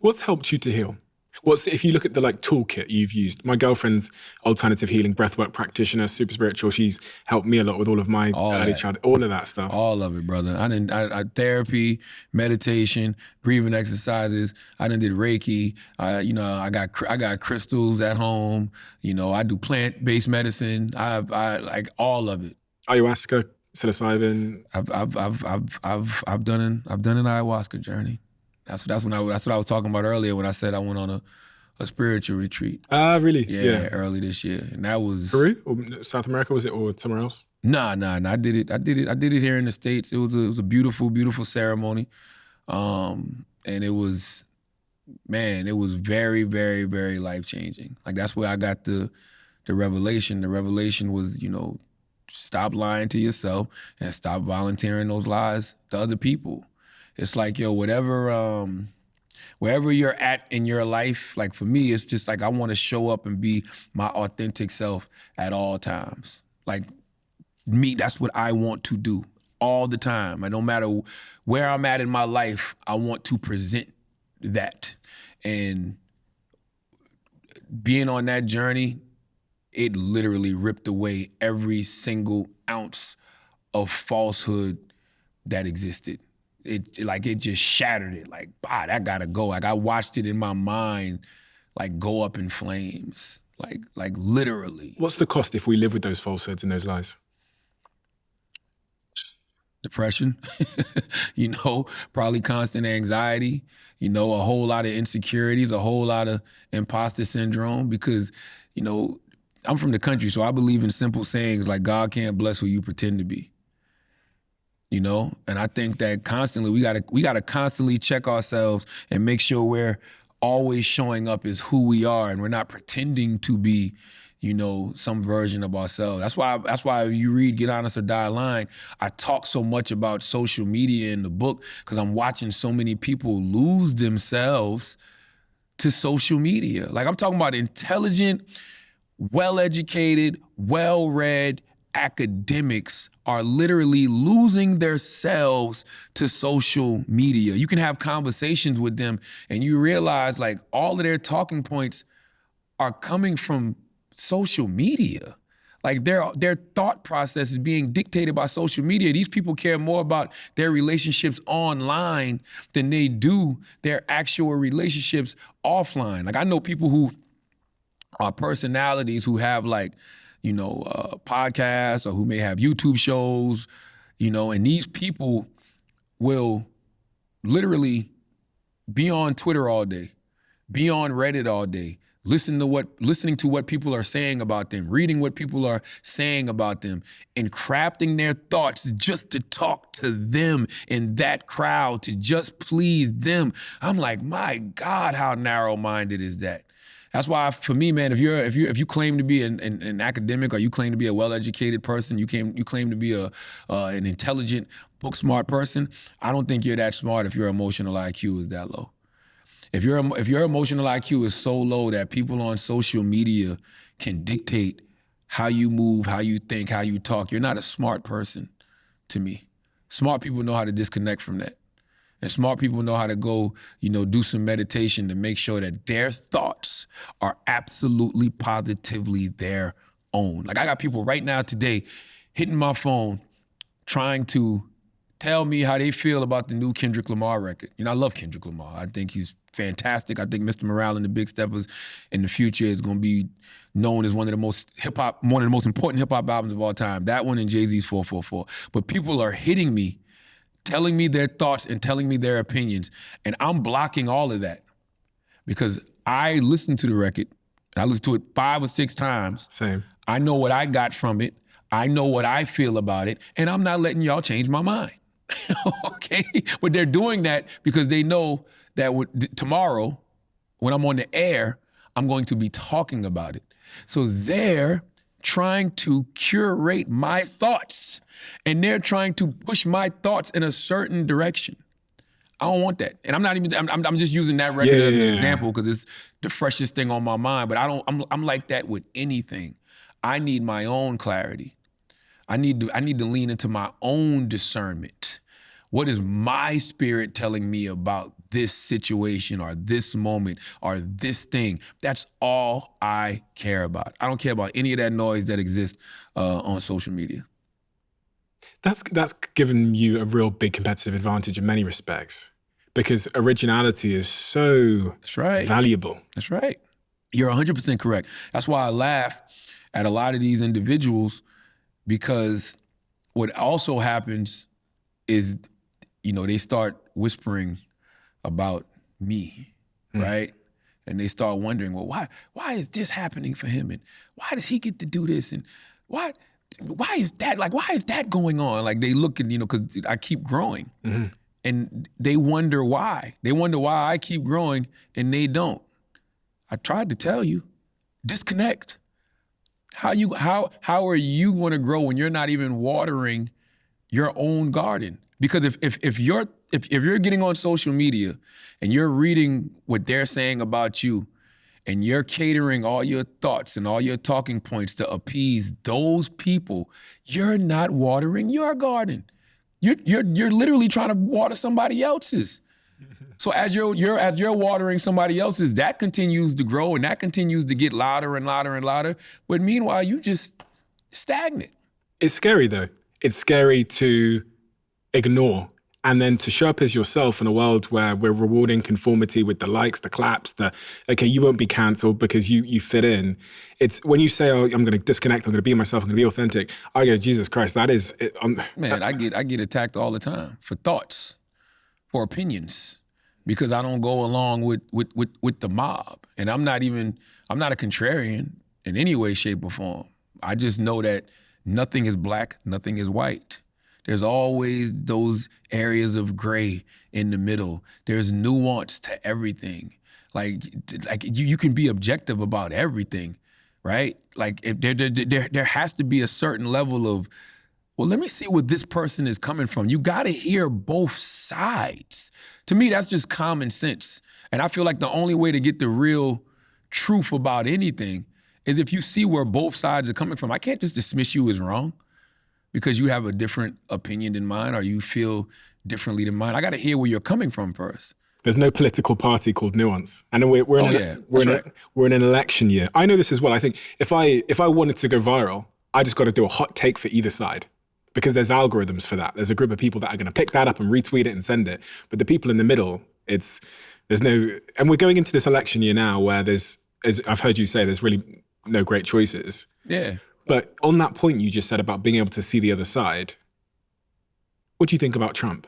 [SPEAKER 5] What's helped you to heal? If you look at the toolkit you've used, my girlfriend's alternative healing breathwork practitioner, super spiritual. She's helped me a lot with all of my early childhood, all of that stuff.
[SPEAKER 1] All of it, brother. I therapy, meditation, breathing exercises. I did Reiki. I got crystals at home. I do plant-based medicine. I like all of it.
[SPEAKER 5] Ayahuasca, psilocybin.
[SPEAKER 1] I've done an ayahuasca journey. That's what I was talking about earlier when I said I went on a spiritual retreat.
[SPEAKER 5] Really?
[SPEAKER 1] Yeah, early this year, and that was
[SPEAKER 5] Peru or South America, was it, or somewhere else?
[SPEAKER 1] Nah. I did it here in the States. It was a beautiful, beautiful ceremony, and it was very, very, very life changing. Like, that's where I got the revelation. The revelation was, stop lying to yourself and stop volunteering those lies to other people. It's like, wherever you're at in your life, like for me, it's just like I want to show up and be my authentic self at all times. Like, me, that's what I want to do all the time. And no matter where I'm at in my life, I want to present that. And being on that journey, it literally ripped away every single ounce of falsehood that existed. It just shattered it. Like, that gotta go. Like, I watched it in my mind, like, go up in flames. Like literally.
[SPEAKER 5] What's the cost if we live with those falsehoods and those lies?
[SPEAKER 1] Depression, probably constant anxiety, a whole lot of insecurities, a whole lot of imposter syndrome, because, I'm from the country, so I believe in simple sayings like God can't bless who you pretend to be. And I think that constantly we gotta constantly check ourselves and make sure we're always showing up as who we are, and we're not pretending to be, some version of ourselves. That's why you read Get Honest or Die Lying, I talk so much about social media in the book, because I'm watching so many people lose themselves to social media. Like, I'm talking about intelligent, well-educated, well-read academics are literally losing their selves to social media. You can have conversations with them and you realize, like, all of their talking points are coming from social media. Like, their thought process is being dictated by social media. These people care more about their relationships online than they do their actual relationships offline. Like, I know people who are personalities who have, like, podcasts, or who may have YouTube shows, and these people will literally be on Twitter all day, be on Reddit all day, listening to what people are saying about them, reading what people are saying about them, and crafting their thoughts just to talk to them in that crowd, to just please them. I'm like, my God, how narrow-minded is that? That's why, for me, man, if you claim to be an academic, or you claim to be a well-educated person, you claim to be an intelligent, book-smart person, I don't think you're that smart if your emotional IQ is that low. If your emotional IQ is so low that people on social media can dictate how you move, how you think, how you talk, you're not a smart person to me. Smart people know how to disconnect from that. And smart people know how to go, do some meditation to make sure that their thoughts are absolutely, positively their own. Like I got people right now today hitting my phone trying to tell me how they feel about the new Kendrick Lamar record. You know, I love Kendrick Lamar. I think he's fantastic. I think Mr. Morale and the Big Steppers in the future is going to be known as one of the most important hip-hop albums of all time. That one and Jay-Z's 444. But people are hitting me, telling me their thoughts and telling me their opinions, and I'm blocking all of that because I listened to the record, and I listened to it 5 or 6 times.
[SPEAKER 5] Same.
[SPEAKER 1] I know what I got from it. I know what I feel about it, and I'm not letting y'all change my mind. Okay? But they're doing that because they know that tomorrow, when I'm on the air, I'm going to be talking about it. So they're trying to curate my thoughts, and they're trying to push my thoughts in a certain direction. I don't want that. And I'm just using that record as an example because it's the freshest thing on my mind, but I'm like that with anything. I need my own clarity. I need to lean into my own discernment. What is my spirit telling me about this situation or this moment or this thing? That's all I care about. I don't care about any of that noise that exists on social media.
[SPEAKER 5] That's given you a real big competitive advantage in many respects because originality is so valuable.
[SPEAKER 1] That's right. You're 100% correct. That's why I laugh at a lot of these individuals because what also happens is, you know, they start whispering about me, right? And they start wondering, well, why is this happening for him? And why does he get to do this? And why is that? Like, why is that going on? Like they look and, you know, because I keep growing. And they wonder why. They wonder why I keep growing and they don't. I tried to tell you, disconnect. How are you going to grow when you're not even watering your own garden? Because if you're getting on social media and you're reading what they're saying about you and you're catering all your thoughts and all your talking points to appease those people, you're not watering your garden. You're literally trying to water somebody else's. So as you're watering somebody else's, that continues to grow and that continues to get louder and louder and louder. But meanwhile, you just stagnant.
[SPEAKER 5] It's scary though. It's scary to ignore and then to show up as yourself in a world where we're rewarding conformity with the likes, the claps, okay, you won't be canceled because you fit in. It's when you say, oh, I'm going to disconnect, I'm going to be myself, I'm going to be authentic. I go, Jesus Christ, that is it.
[SPEAKER 1] Man, I get attacked all the time for thoughts, for opinions, because I don't go along with the mob. And I'm not a contrarian in any way, shape, or form. I just know that nothing is black, nothing is white. There's always those areas of gray in the middle. There's nuance to everything. Like you can be objective about everything, right? Like if there has to be a certain level of, well, let me see where this person is coming from. You got to hear both sides. To me, that's just common sense. And I feel like the only way to get the real truth about anything is if you see where both sides are coming from. I can't just dismiss you as wrong because you have a different opinion than mine or you feel differently than mine. I got to hear where you're coming from first.
[SPEAKER 5] There's no political party called nuance. And we're in an election year. I know this as well. I think if I wanted to go viral, I just got to do a hot take for either side because there's algorithms for that. There's a group of people that are going to pick that up and retweet it and send it. But the people in the middle, and we're going into this election year now where as I've heard you say, there's really no great choices.
[SPEAKER 1] Yeah.
[SPEAKER 5] But on that point you just said about being able to see the other side, what do you think about Trump?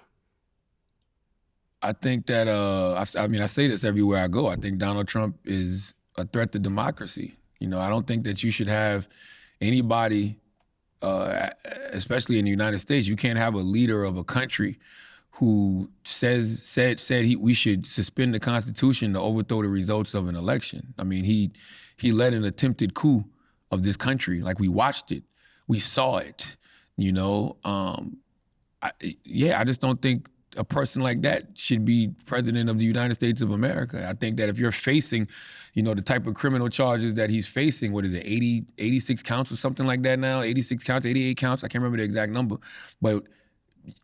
[SPEAKER 1] I think that, I say this everywhere I go. I think Donald Trump is a threat to democracy. You know, I don't think that you should have anybody, especially in the United States, you can't have a leader of a country who said we should suspend the Constitution to overthrow the results of an election. I mean, he led an attempted coup of this country. Like we watched it, we saw it. You know, I just don't think a person like that should be president of the United States of America. I think that if you're facing, you know, the type of criminal charges that he's facing, what is it, 86 counts or something like that now? 86 counts, 88 counts, I can't remember the exact number. But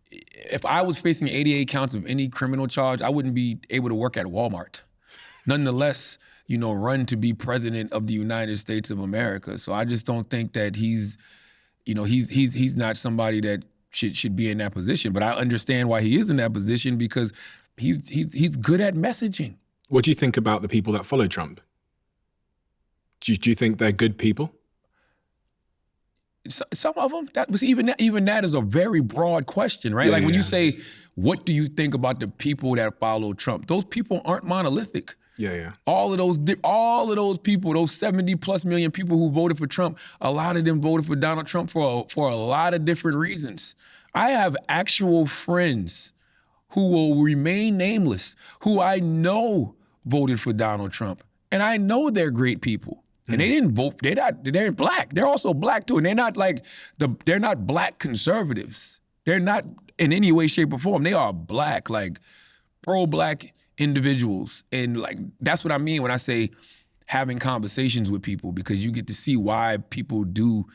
[SPEAKER 1] if I was facing 88 counts of any criminal charge, I wouldn't be able to work at Walmart. Nonetheless, run to be president of the United States of America. So I just don't think that he's not somebody that should be in that position. But I understand why he is in that position, because he's good at messaging.
[SPEAKER 5] What do you think about the people that follow Trump? Do you think they're good people?
[SPEAKER 1] Some of them. That was even that is a very broad question, right? When you say, what do you think about the people that follow Trump? Those people aren't monolithic.
[SPEAKER 5] Yeah.
[SPEAKER 1] All of those people, those 70+ million people who voted for Trump, a lot of them voted for Donald Trump for a lot of different reasons. I have actual friends who will remain nameless, who I know voted for Donald Trump, and I know they're great people. And they didn't vote. They're black. They're also black too, and they're not black conservatives. They're not in any way, shape, or form. They are black, like pro-black individuals, and like that's what I mean when I say having conversations with people, because you get to see why people do,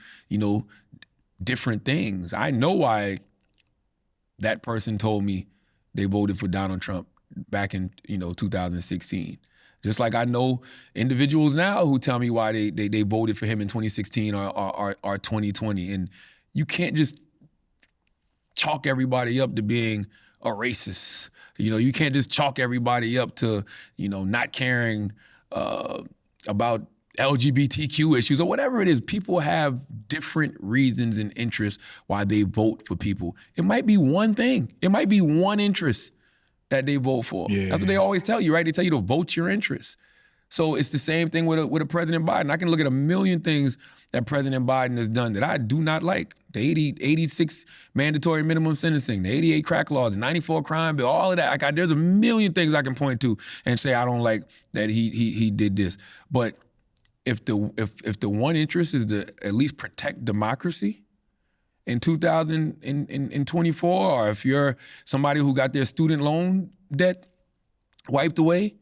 [SPEAKER 1] different things. I know why that person told me they voted for Donald Trump back in 2016. Just like I know individuals now who tell me why they voted for him in 2016 or 2020. And you can't just chalk everybody up to being a racist. You can't just chalk everybody up to, not caring about LGBTQ issues or whatever it is. People have different reasons and interests why they vote for people. It might be one thing. It might be one interest that they vote for.
[SPEAKER 5] Yeah.
[SPEAKER 1] That's what they always tell you, right? They tell you to vote your interests. So it's the same thing with a President Biden. I can look at a million things that President Biden has done that I do not like. The 86 mandatory minimum sentencing, the 88 crack laws, the 94 crime bill, all of that. There's a million things I can point to and say I don't like that he did this. But if the one interest is to at least protect democracy in 2024, or if you're somebody who got their student loan debt wiped away,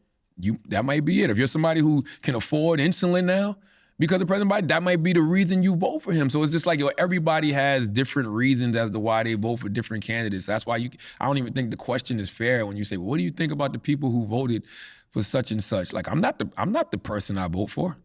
[SPEAKER 1] that might be it. If you're somebody who can afford insulin now because of President Biden, that might be the reason you vote for him. So it's just like, everybody has different reasons as to why they vote for different candidates. That's why I don't even think the question is fair when you say, well, what do you think about the people who voted for such and such? Like, I'm not the person I vote for.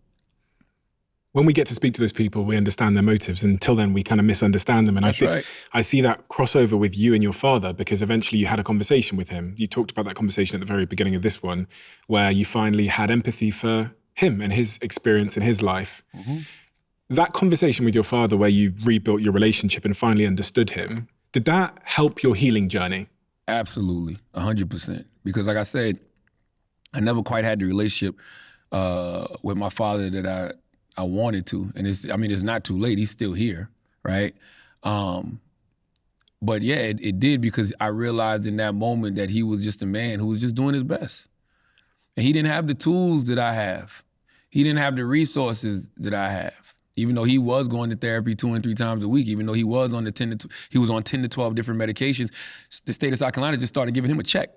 [SPEAKER 5] When we get to speak to those people, we understand their motives. Until then, we kind of misunderstand them. And
[SPEAKER 1] That's right.
[SPEAKER 5] I see that crossover with you and your father, because eventually you had a conversation with him. You talked about that conversation at the very beginning of this one, where you finally had empathy for him and his experience in his life. Mm-hmm. That conversation with your father, where you rebuilt your relationship and finally understood him, did that help your healing journey? Absolutely,
[SPEAKER 1] 100%. Because like I said, I never quite had the relationship with my father that I wanted to. And it's not too late. He's still here, right? But yeah, it did, because I realized in that moment that he was just a man who was just doing his best. And he didn't have the tools that I have. He didn't have the resources that I have. Even though he was going to therapy 2 and 3 times a week, even though he was on 10 to 12 different medications, the state of South Carolina just started giving him a check.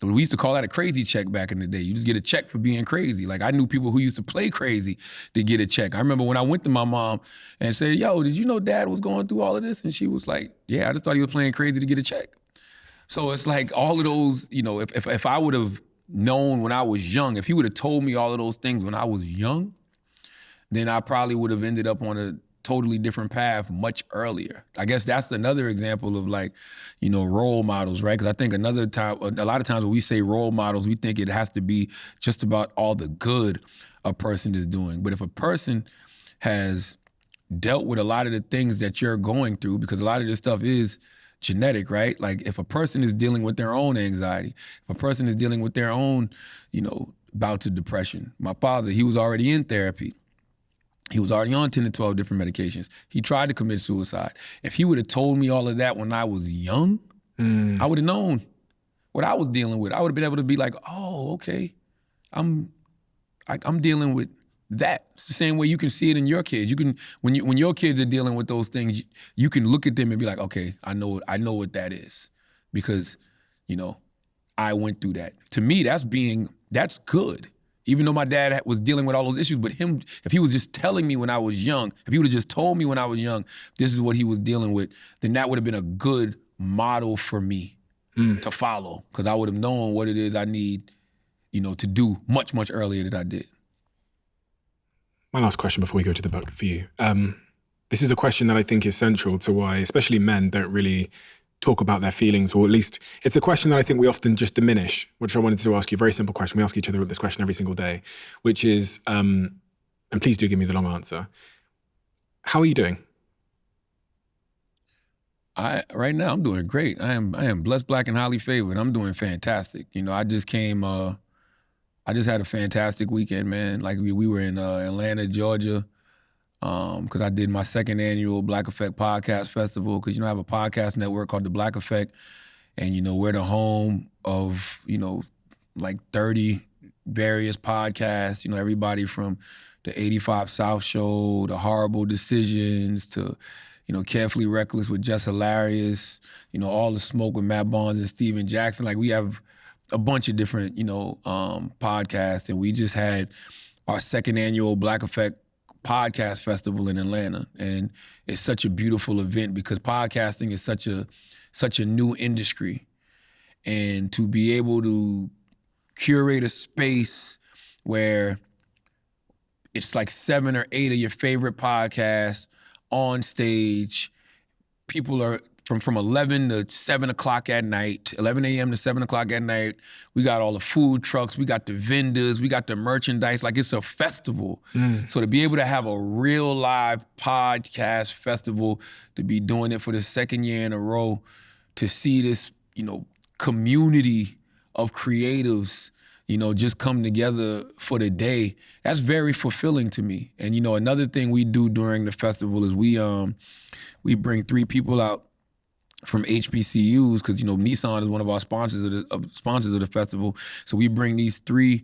[SPEAKER 1] We used to call that a crazy check back in the day. You just get a check for being crazy. Like, I knew people who used to play crazy to get a check. I remember when I went to my mom and said, yo, did you know Dad was going through all of this? And she was like, yeah, I just thought he was playing crazy to get a check. So it's like all of those, if I would have known when I was young, if he would have told me all of those things when I was young, then I probably would have ended up on a totally different path much earlier. I guess that's another example of role models, right? Because I think a lot of times when we say role models, we think it has to be just about all the good a person is doing. But if a person has dealt with a lot of the things that you're going through, because a lot of this stuff is genetic, right? Like, if a person is dealing with their own anxiety, if a person is dealing with their own, bouts of depression. My father, he was already in therapy. He was already on 10 to 12 different medications. He tried to commit suicide. If he would have told me all of that when I was young, I would have known what I was dealing with. I would have been able to be like, oh, okay, I'm dealing with that. It's the same way you can see it in your kids. You can, when your kids are dealing with those things, you can look at them and be like, okay, I know what that is, because, I went through that. To me, that's good. Even though my dad was dealing with all those issues, but if he was just telling me when I was young, if he would have just told me when I was young, this is what he was dealing with, then that would have been a good model for me to follow, because I would have known what it is I need, to do much, much earlier than I did.
[SPEAKER 5] My last question before we go to the book for you. This is a question that I think is central to why, especially men, don't really talk about their feelings, or at least it's a question that I think we often just diminish, which I wanted to ask you. A very simple question. We ask each other this question every single day, which is, and please do give me the long answer. How are you doing?
[SPEAKER 1] Right now I'm doing great. I am blessed, black, and highly favored. I'm doing fantastic. I just came. I just had a fantastic weekend, man. Like we were in Atlanta, Georgia, because I did my second annual Black Effect Podcast Festival. Because I have a podcast network called The Black Effect, and we're the home of like 30 various podcasts. Everybody from the 85 South Show, the Horrible Decisions, to Carefully Reckless with Just Hilarious, All the Smoke with Matt Barnes and Steven Jackson. Like we have a bunch of different, podcasts, and we just had our second annual Black Effect Podcast Festival in Atlanta, and it's such a beautiful event because podcasting is such a new industry, and to be able to curate a space where it's like 7 or 8 of your favorite podcasts on stage. People are from 11 to 7 o'clock at night, 11 a.m. to 7 o'clock at night. We got all the food trucks, we got the vendors, we got the merchandise. Like it's a festival. So to be able to have a real live podcast festival, to be doing it for the second year in a row, to see this, community of creatives, just come together for the day, that's very fulfilling to me. And another thing we do during the festival is we bring 3 people out from HBCUs, because Nissan is one of our sponsors of the festival. So we bring these 3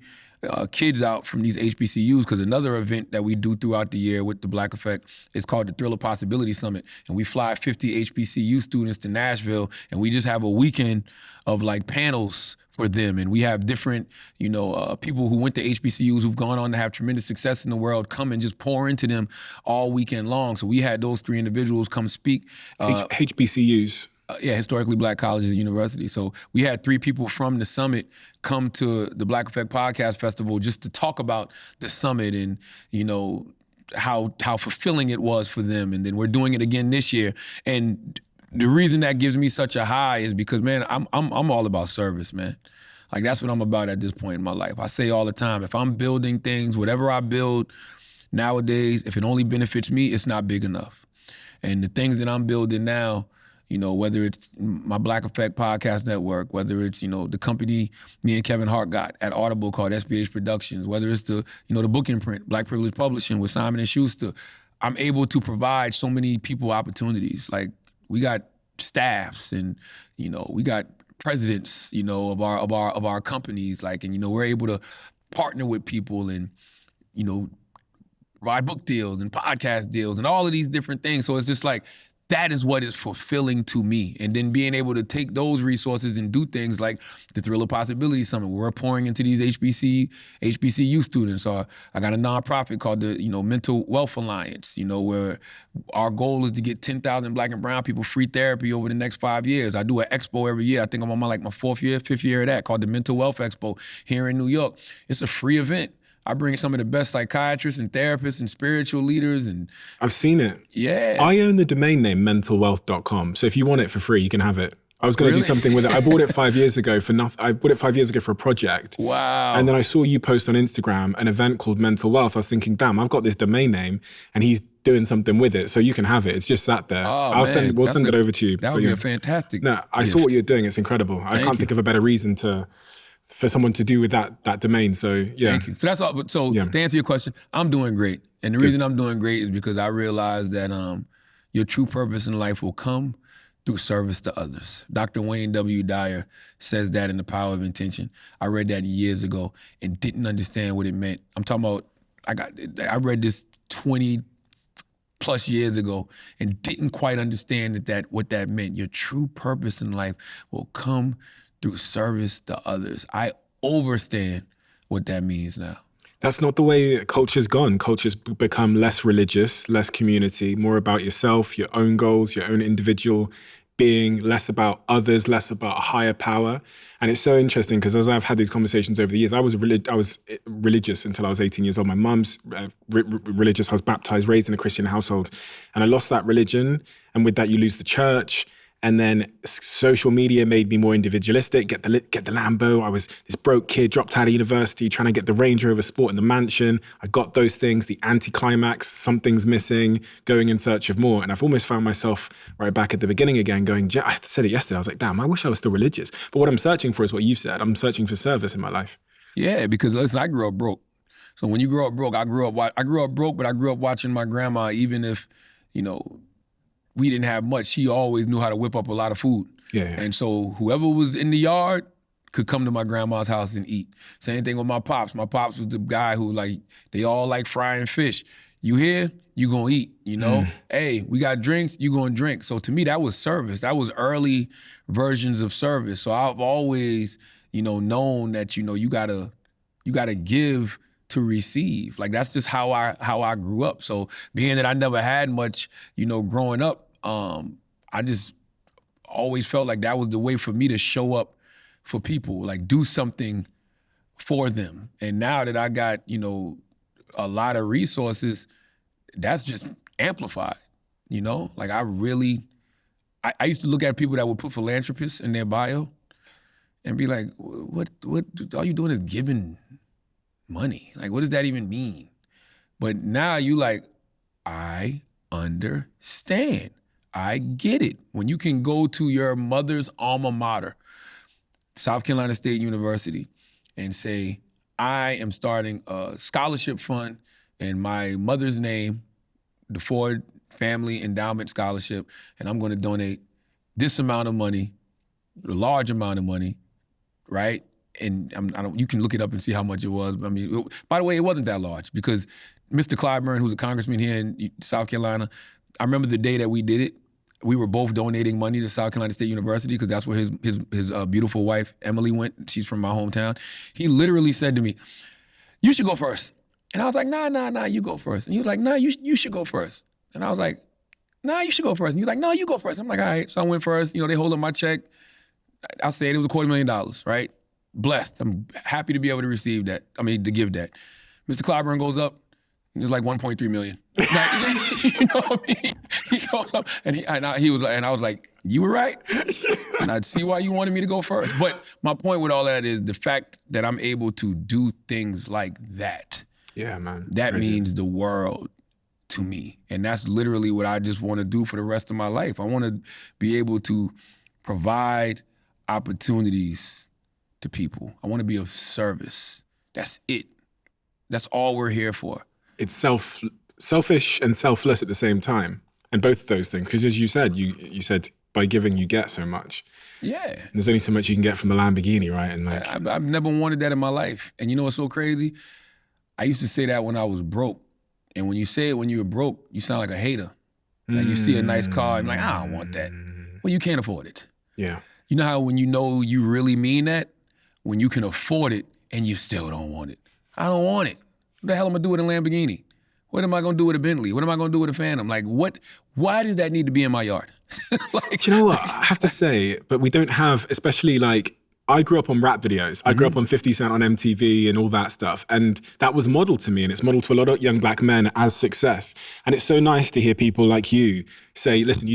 [SPEAKER 1] kids out from these HBCUs, because another event that we do throughout the year with the Black Effect is called the Thrill of Possibility Summit, and we fly 50 HBCU students to Nashville, and we just have a weekend of like panels for them. And we have different, people who went to HBCUs who've gone on to have tremendous success in the world come and just pour into them all weekend long. So we had those 3 individuals come speak.
[SPEAKER 5] HBCUs.
[SPEAKER 1] Yeah, historically black colleges and universities. So we had 3 people from the summit come to the Black Effect Podcast Festival just to talk about the summit and, how fulfilling it was for them. And then we're doing it again this year. And the reason that gives me such a high is because, man, I'm all about service, man. Like that's what I'm about at this point in my life. I say all the time, if I'm building things, whatever I build nowadays, if it only benefits me, it's not big enough. And the things that I'm building now, whether it's my Black Effect Podcast Network, whether it's, the company me and Kevin Hart got at Audible called SBH Productions, whether it's the book imprint, Black Privilege Publishing with Simon & Schuster, I'm able to provide so many people opportunities. Like we got staffs and, we got presidents, of our companies, like, and, we're able to partner with people and, provide book deals and podcast deals and all of these different things. So it's just like, that is what is fulfilling to me. And then being able to take those resources and do things like the Thrill of Possibility Summit, where we're pouring into these HBCU students. Or I got a nonprofit called the Mental Wealth Alliance, where our goal is to get 10,000 black and brown people free therapy over the next 5 years. I do an expo every year. I think I'm on my 4th year, 5th year of that, called the Mental Wealth Expo here in New York. It's a free event. I bring some of the best psychiatrists and therapists and spiritual leaders. And
[SPEAKER 5] I've seen it.
[SPEAKER 1] Yeah.
[SPEAKER 5] I own the domain name mentalwealth.com. So if you want it for free, you can have it. I was going to do something with it. I bought it 5 years ago for nothing. I bought it 5 years ago for a project.
[SPEAKER 1] Wow.
[SPEAKER 5] And then I saw you post on Instagram an event called Mental Wealth. I was thinking, damn, I've got this domain name and he's doing something with it. So you can have it. It's just sat there.
[SPEAKER 1] Oh,
[SPEAKER 5] We'll send it over to you.
[SPEAKER 1] That would be a fantastic
[SPEAKER 5] No, I
[SPEAKER 1] gift.
[SPEAKER 5] saw what you're doing. It's incredible. I can't think of a better reason for someone to do with that domain. So yeah.
[SPEAKER 1] Thank you. So that's all. So
[SPEAKER 5] Yeah.
[SPEAKER 1] to answer your question, I'm doing great. And the reason I'm doing great is because I realize that your true purpose in life will come through service to others. Dr. Wayne W. Dyer says that in The Power of Intention. I read that years ago and didn't understand what it meant. I'm talking about, I read this 20 plus years ago and didn't quite understand what that meant. Your true purpose in life will come through service to others. I understand what that means now.
[SPEAKER 5] That's not the way culture's gone. Culture's become less religious, less community, more about yourself, your own goals, your own individual being, less about others, less about a higher power. And it's so interesting because as I've had these conversations over the years, I was religious until I was 18 years old. My mum's religious. I was baptized, raised in a Christian household, and I lost that religion. And with that, you lose the church. And then social media made me more individualistic, get the Lambo. I was this broke kid, dropped out of university, trying to get the Range Rover Sport and the mansion. I got those things, the anticlimax, something's missing, going in search of more. And I've almost found myself right back at the beginning again going, I said it yesterday, I was like, damn, I wish I was still religious. But what I'm searching for is what you've said. I'm searching for service in my life.
[SPEAKER 1] Yeah, because listen, I grew up broke. So when you grow up broke, I grew up broke, but I grew up watching my grandma, even if, we didn't have much, she always knew how to whip up a lot of food.
[SPEAKER 5] Yeah.
[SPEAKER 1] And so whoever was in the yard could come to my grandma's house and eat. Same thing with my pops. My pops was the guy who they all like frying fish. You here, you gonna eat, Hey, we got drinks, you gonna drink. So to me, that was service. That was early versions of service. So I've always, known that, you gotta give to receive. Like that's just how I grew up. So being that I never had much, growing up, I just always felt like that was the way for me to show up for people, like do something for them. And now that I got, a lot of resources, that's just amplified, Like I used to look at people that would put philanthropists in their bio and be like, what all you doing is giving money. Like, what does that even mean? But now you like, I understand. I get it. When you can go to your mother's alma mater, South Carolina State University, and say, I am starting a scholarship fund in my mother's name, the Ford Family Endowment Scholarship, and I'm going to donate this amount of money, a large amount of money, right? And you can look it up and see how much it was. I mean, by the way, it wasn't that large because Mr. Clyburn, who's a congressman here in South Carolina, I remember the day that we did it. We were both donating money to South Carolina State University because that's where his beautiful wife, Emily, went. She's from my hometown. He literally said to me, you should go first. And I was like, nah, you go first. And he was like, nah, you should go first. And I was like, nah, you should go first. And he was like, no, you go first. I'm like, all right. So I went first. They hold up my check. I said it was $250,000, right? Blessed. I'm happy to be able to receive that. To give that. Mr. Clyburn goes up. It was like 1.3 million. You know what I mean? He goes up and I was like, you were right. And I'd see why you wanted me to go first. But my point with all that is the fact that I'm able to do things like that.
[SPEAKER 5] Yeah, man.
[SPEAKER 1] That means the world to me. And that's literally what I just want to do for the rest of my life. I want to be able to provide opportunities to people. I want to be of service. That's it. That's all we're here for.
[SPEAKER 5] It's selfish and selfless at the same time. And both of those things, because as you said, you said by giving you get so much.
[SPEAKER 1] Yeah.
[SPEAKER 5] And there's only so much you can get from a Lamborghini, right? And
[SPEAKER 1] I've never wanted that in my life. And you know what's so crazy? I used to say that when I was broke. And when you say it when you're broke, you sound like a hater. Like you see a nice car and like, I don't want that. Well, you can't afford it.
[SPEAKER 5] Yeah.
[SPEAKER 1] You know how when you really mean that? When you can afford it and you still don't want it. I don't want it. What the hell am I going to do with a Lamborghini? What am I going to do with a Bentley? What am I going to do with a Phantom? Like, why does that need to be in my yard?
[SPEAKER 5] Do you know what? I have to say, but we don't have, especially I grew up on rap videos. I grew up on 50 Cent on MTV and all that stuff. And that was modeled to me, and it's modeled to a lot of young black men as success. And it's so nice to hear people like you say, listen,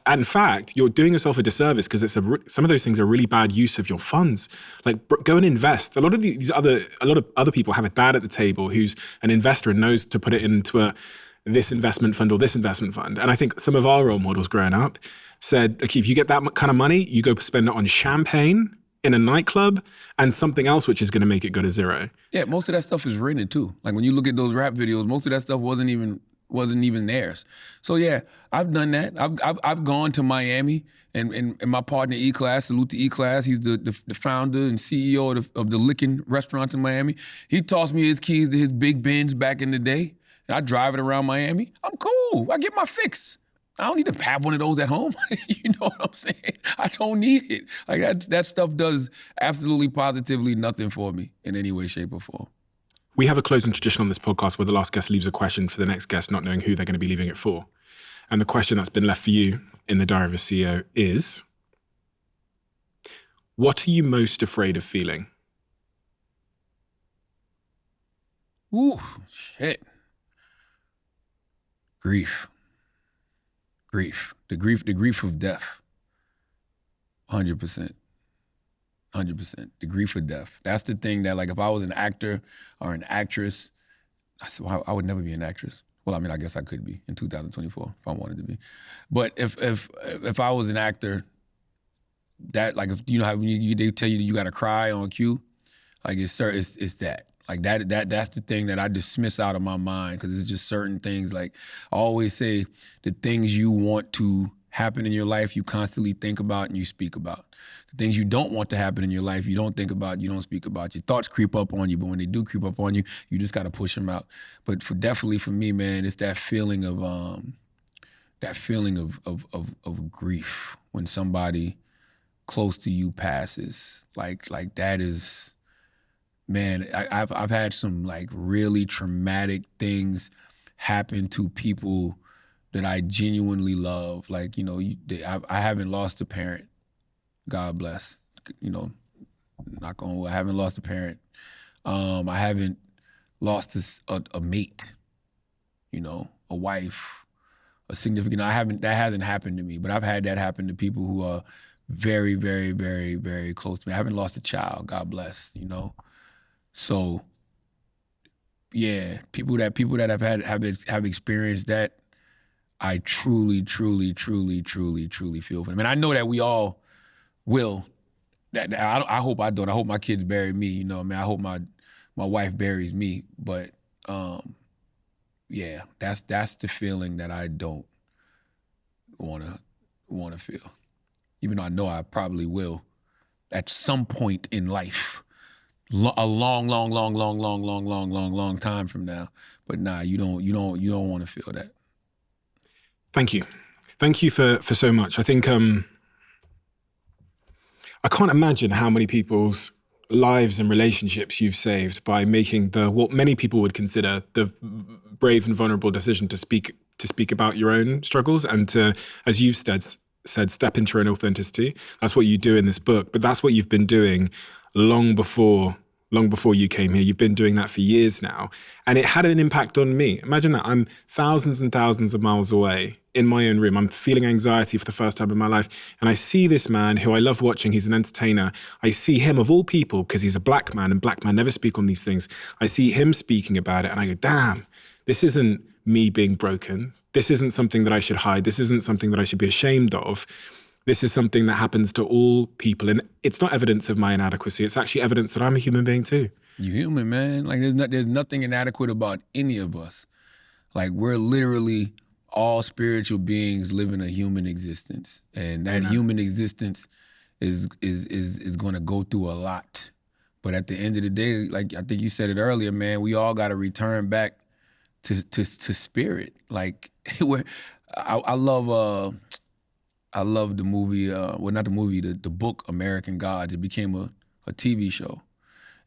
[SPEAKER 5] in fact, you're doing yourself a disservice because some of those things are really bad use of your funds. Like, go and invest. A lot of other people have a dad at the table who's an investor and knows to put it into this investment fund or this investment fund. And I think some of our role models growing up said, okay, if you get that kind of money, you go spend it on champagne in a nightclub and something else which is going to make it go to zero.
[SPEAKER 1] Yeah, most of that stuff is rented too. Like when you look at those rap videos, most of that stuff wasn't even theirs. So yeah, I've done that. I've gone to Miami and my partner E-Class, salute to E-Class. He's the founder and CEO of the Lickin' restaurant in Miami. He tossed me his keys to his big Benz back in the day, and I drive it around Miami. I'm cool. I get my fix. I don't need to have one of those at home. You know what I'm saying? I don't need it. Like that stuff does absolutely positively nothing for me in any way, shape, or form.
[SPEAKER 5] We have a closing tradition on this podcast where the last guest leaves a question for the next guest, not knowing who they're going to be leaving it for. And the question that's been left for you in the Diary of a CEO is, what are you most afraid of feeling?
[SPEAKER 1] Ooh, shit. Grief. The grief of death. 100%. 100%. The grief of death. That's the thing that, like, if I was an actor or an actress, I would never be an actress. Well, I mean, I guess I could be in 2024 if I wanted to be. But if I was an actor, that, like, if you know how when they tell you that you got to cry on cue, like, it's that. Like, that's the thing that I dismiss out of my mind, because it's just certain things. Like, I always say, the things you want to happen in your life, you constantly think about and you speak about. The things you don't want to happen in your life, you don't think about, you don't speak about. Your thoughts creep up on you, but when they do creep up on you, you just got to push them out. But definitely for me, man, it's that feeling of grief when somebody close to you passes. Like that is, man, I've had some, like, really traumatic things happen to people that I genuinely love. Like, you know, I haven't lost a parent. God bless. You know, knock on wood, I haven't lost a parent. I haven't lost a mate, you know, a wife, a significant. That hasn't happened to me, but I've had that happen to people who are very, very, very, very close to me. I haven't lost a child. God bless. You know, so yeah, people that have experienced that, I truly, truly, truly, truly, truly feel for them. And I know that we all will. I hope I don't. I hope my kids bury me. You know what I mean? I hope my wife buries me. But yeah, that's the feeling that I don't wanna feel. Even though I know I probably will at some point in life. A long time from now. But nah, you don't want to feel that.
[SPEAKER 5] Thank you for so much. I think I can't imagine how many people's lives and relationships you've saved by making what many people would consider the brave and vulnerable decision to speak about your own struggles and to, as you've said, step into your own authenticity. That's what you do in this book, but that's what you've been doing long before you came here. You've been doing that for years now. And it had an impact on me. Imagine that. I'm thousands and thousands of miles away in my own room. I'm feeling anxiety for the first time in my life. And I see this man who I love watching. He's an entertainer. I see him, of all people, because he's a black man and black men never speak on these things. I see him speaking about it and I go, damn, this isn't me being broken. This isn't something that I should hide. This isn't something that I should be ashamed of. This is something that happens to all people. And it's not evidence of my inadequacy. It's actually evidence that I'm a human being too.
[SPEAKER 1] You human, man. Like, there's nothing inadequate about any of us. Like, we're literally all spiritual beings living a human existence. And that human existence is going to go through a lot. But at the end of the day, like I think you said it earlier, man, we all got to return back to spirit. Like, I love the movie, well, not the movie, the book American Gods. It became a TV show.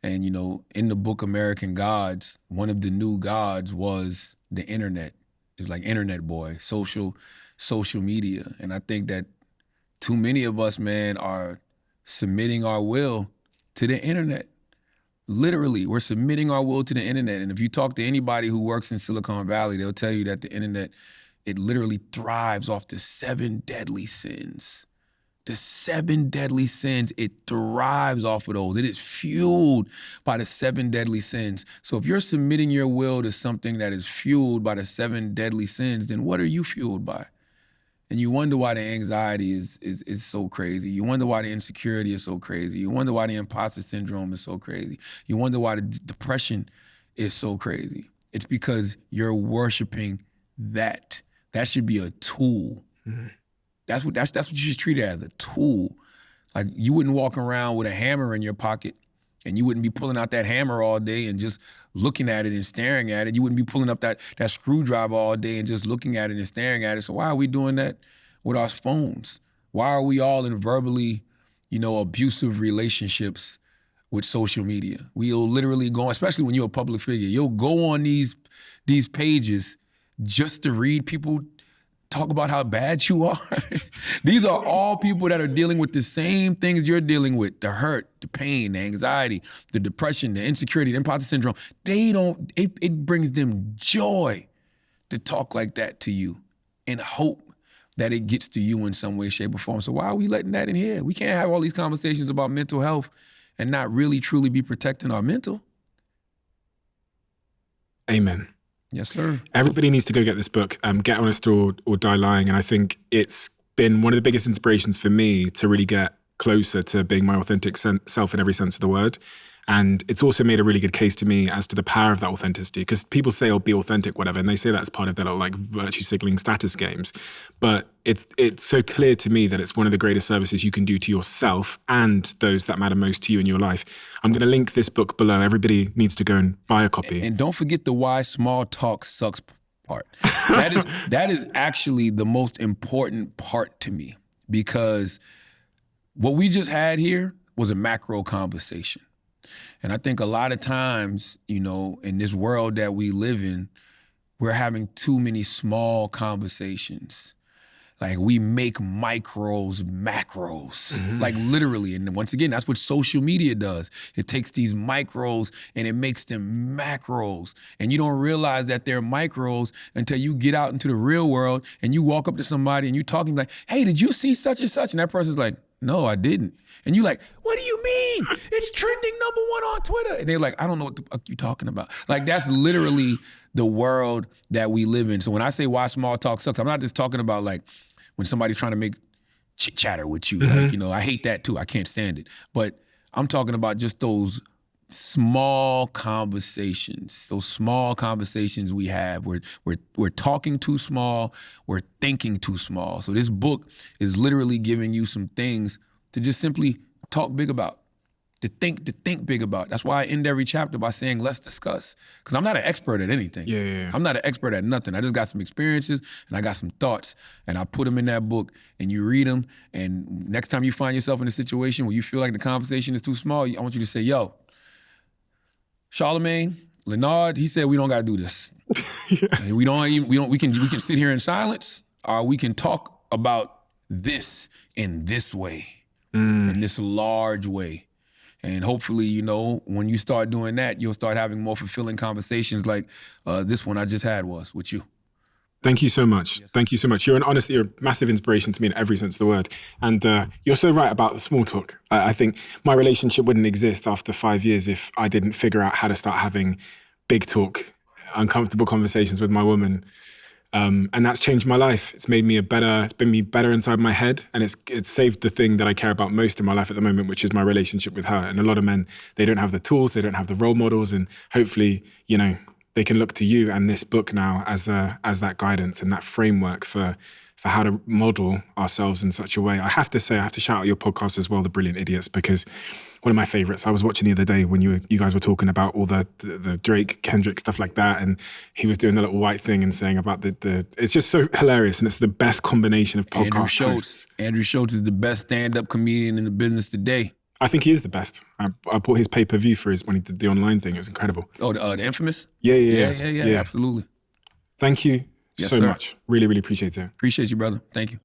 [SPEAKER 1] And, you know, in the book American Gods, one of the new gods was the internet. It was like internet boy, social media. And I think that too many of us, man, are submitting our will to the internet. Literally, we're submitting our will to the internet. And if you talk to anybody who works in Silicon Valley, they'll tell you that the internet, it literally thrives off the 7 deadly sins. The 7 deadly sins, it thrives off of those. It is fueled by the 7 deadly sins. So if you're submitting your will to something that is fueled by the 7 deadly sins, then what are you fueled by? And you wonder why the anxiety is so crazy. You wonder why the insecurity is so crazy. You wonder why the imposter syndrome is so crazy. You wonder why the depression is so crazy. It's because you're worshiping that. That should be a tool. Mm-hmm. That's what you should treat it as, a tool. Like, you wouldn't walk around with a hammer in your pocket, and you wouldn't be pulling out that hammer all day and just looking at it and staring at it. You wouldn't be pulling up that screwdriver all day and just looking at it and staring at it. So why are we doing that with our phones? Why are we all in verbally, abusive relationships with social media? We'll literally go, especially when you're a public figure, you'll go on these pages just to read people talk about how bad you are. These are all people that are dealing with the same things you're dealing with: the hurt, the pain, the anxiety, the depression, the insecurity, the imposter syndrome. It brings them joy to talk like that to you and hope that it gets to you in some way, shape, or form. So why are we letting that in here? We can't have all these conversations about mental health and not really, truly be protecting our mental.
[SPEAKER 5] Amen.
[SPEAKER 1] Yes, sir.
[SPEAKER 5] Everybody needs to go get this book, Get Honest or Die Lying. And I think it's been one of the biggest inspirations for me to really get closer to being my authentic self in every sense of the word. And it's also made a really good case to me as to the power of that authenticity, because people say, oh, be authentic, whatever. And they say that's part of their like virtue signaling status games. But it's so clear to me that it's one of the greatest services you can do to yourself and those that matter most to you in your life. I'm going to link this book below. Everybody needs to go and buy a copy.
[SPEAKER 1] And don't forget the why small talk sucks part. That is actually the most important part to me, because what we just had here was a macro conversation. And I think a lot of times, you know, in this world that we live in, we're having too many small conversations. Like we make micros macros, like literally. And once again, that's what social media does. It takes these micros and it makes them macros. And you don't realize that they're micros until you get out into the real world and you walk up to somebody and you talking like, hey, did you see such and such? And that person's like, no, I didn't. And you like, what do you mean? It's trending #1 on Twitter. And they're like, I don't know what the fuck you talking about. Like that's literally the world that we live in. So when I say why small talk sucks, I'm not just talking about like when somebody's trying to make chit chatter with you. Like, you know, I hate that too. I can't stand it. But I'm talking about just those small conversations, we have. We're talking too small, we're thinking too small. So this book is literally giving you some things to just simply talk big about, to think big about. That's why I end every chapter by saying, let's discuss. Because I'm not an expert at anything.
[SPEAKER 5] Yeah.
[SPEAKER 1] I'm not an expert at nothing. I just got some experiences and I got some thoughts and I put them in that book and you read them. And next time you find yourself in a situation where you feel like the conversation is too small, I want you to say, yo, Charlamagne, Leonard, he said we don't gotta do this. And we can sit here in silence, or we can talk about this in this way, in this large way. And hopefully, you know, when you start doing that, you'll start having more fulfilling conversations like this one I just had was with you.
[SPEAKER 5] Thank you so much. Yes. Thank you so much. You're honestly a massive inspiration to me in every sense of the word. And you're so right about the small talk. I think my relationship wouldn't exist after 5 years if I didn't figure out how to start having big talk, uncomfortable conversations with my woman. And that's changed my life. It's been me better inside my head. And it's saved the thing that I care about most in my life at the moment, which is my relationship with her. And a lot of men, they don't have the tools, they don't have the role models. And hopefully, you know, they can look to you and this book now as that guidance and that framework for how to model ourselves in such a way. I have to shout out your podcast as well, The Brilliant Idiots, because one of my favorites. I was watching the other day when you guys were talking about all the Drake, Kendrick, stuff like that, and he was doing the little white thing and saying about the it's just so hilarious, and it's the best combination of podcast hosts.
[SPEAKER 1] Andrew Schultz is the best stand-up comedian in the business today.
[SPEAKER 5] I think he is the best. I bought his pay-per-view for when he did the online thing. It was incredible.
[SPEAKER 1] Oh, the Infamous?
[SPEAKER 5] Yeah,
[SPEAKER 1] absolutely.
[SPEAKER 5] Thank you so much. Really, really appreciate it.
[SPEAKER 1] Appreciate you, brother. Thank you.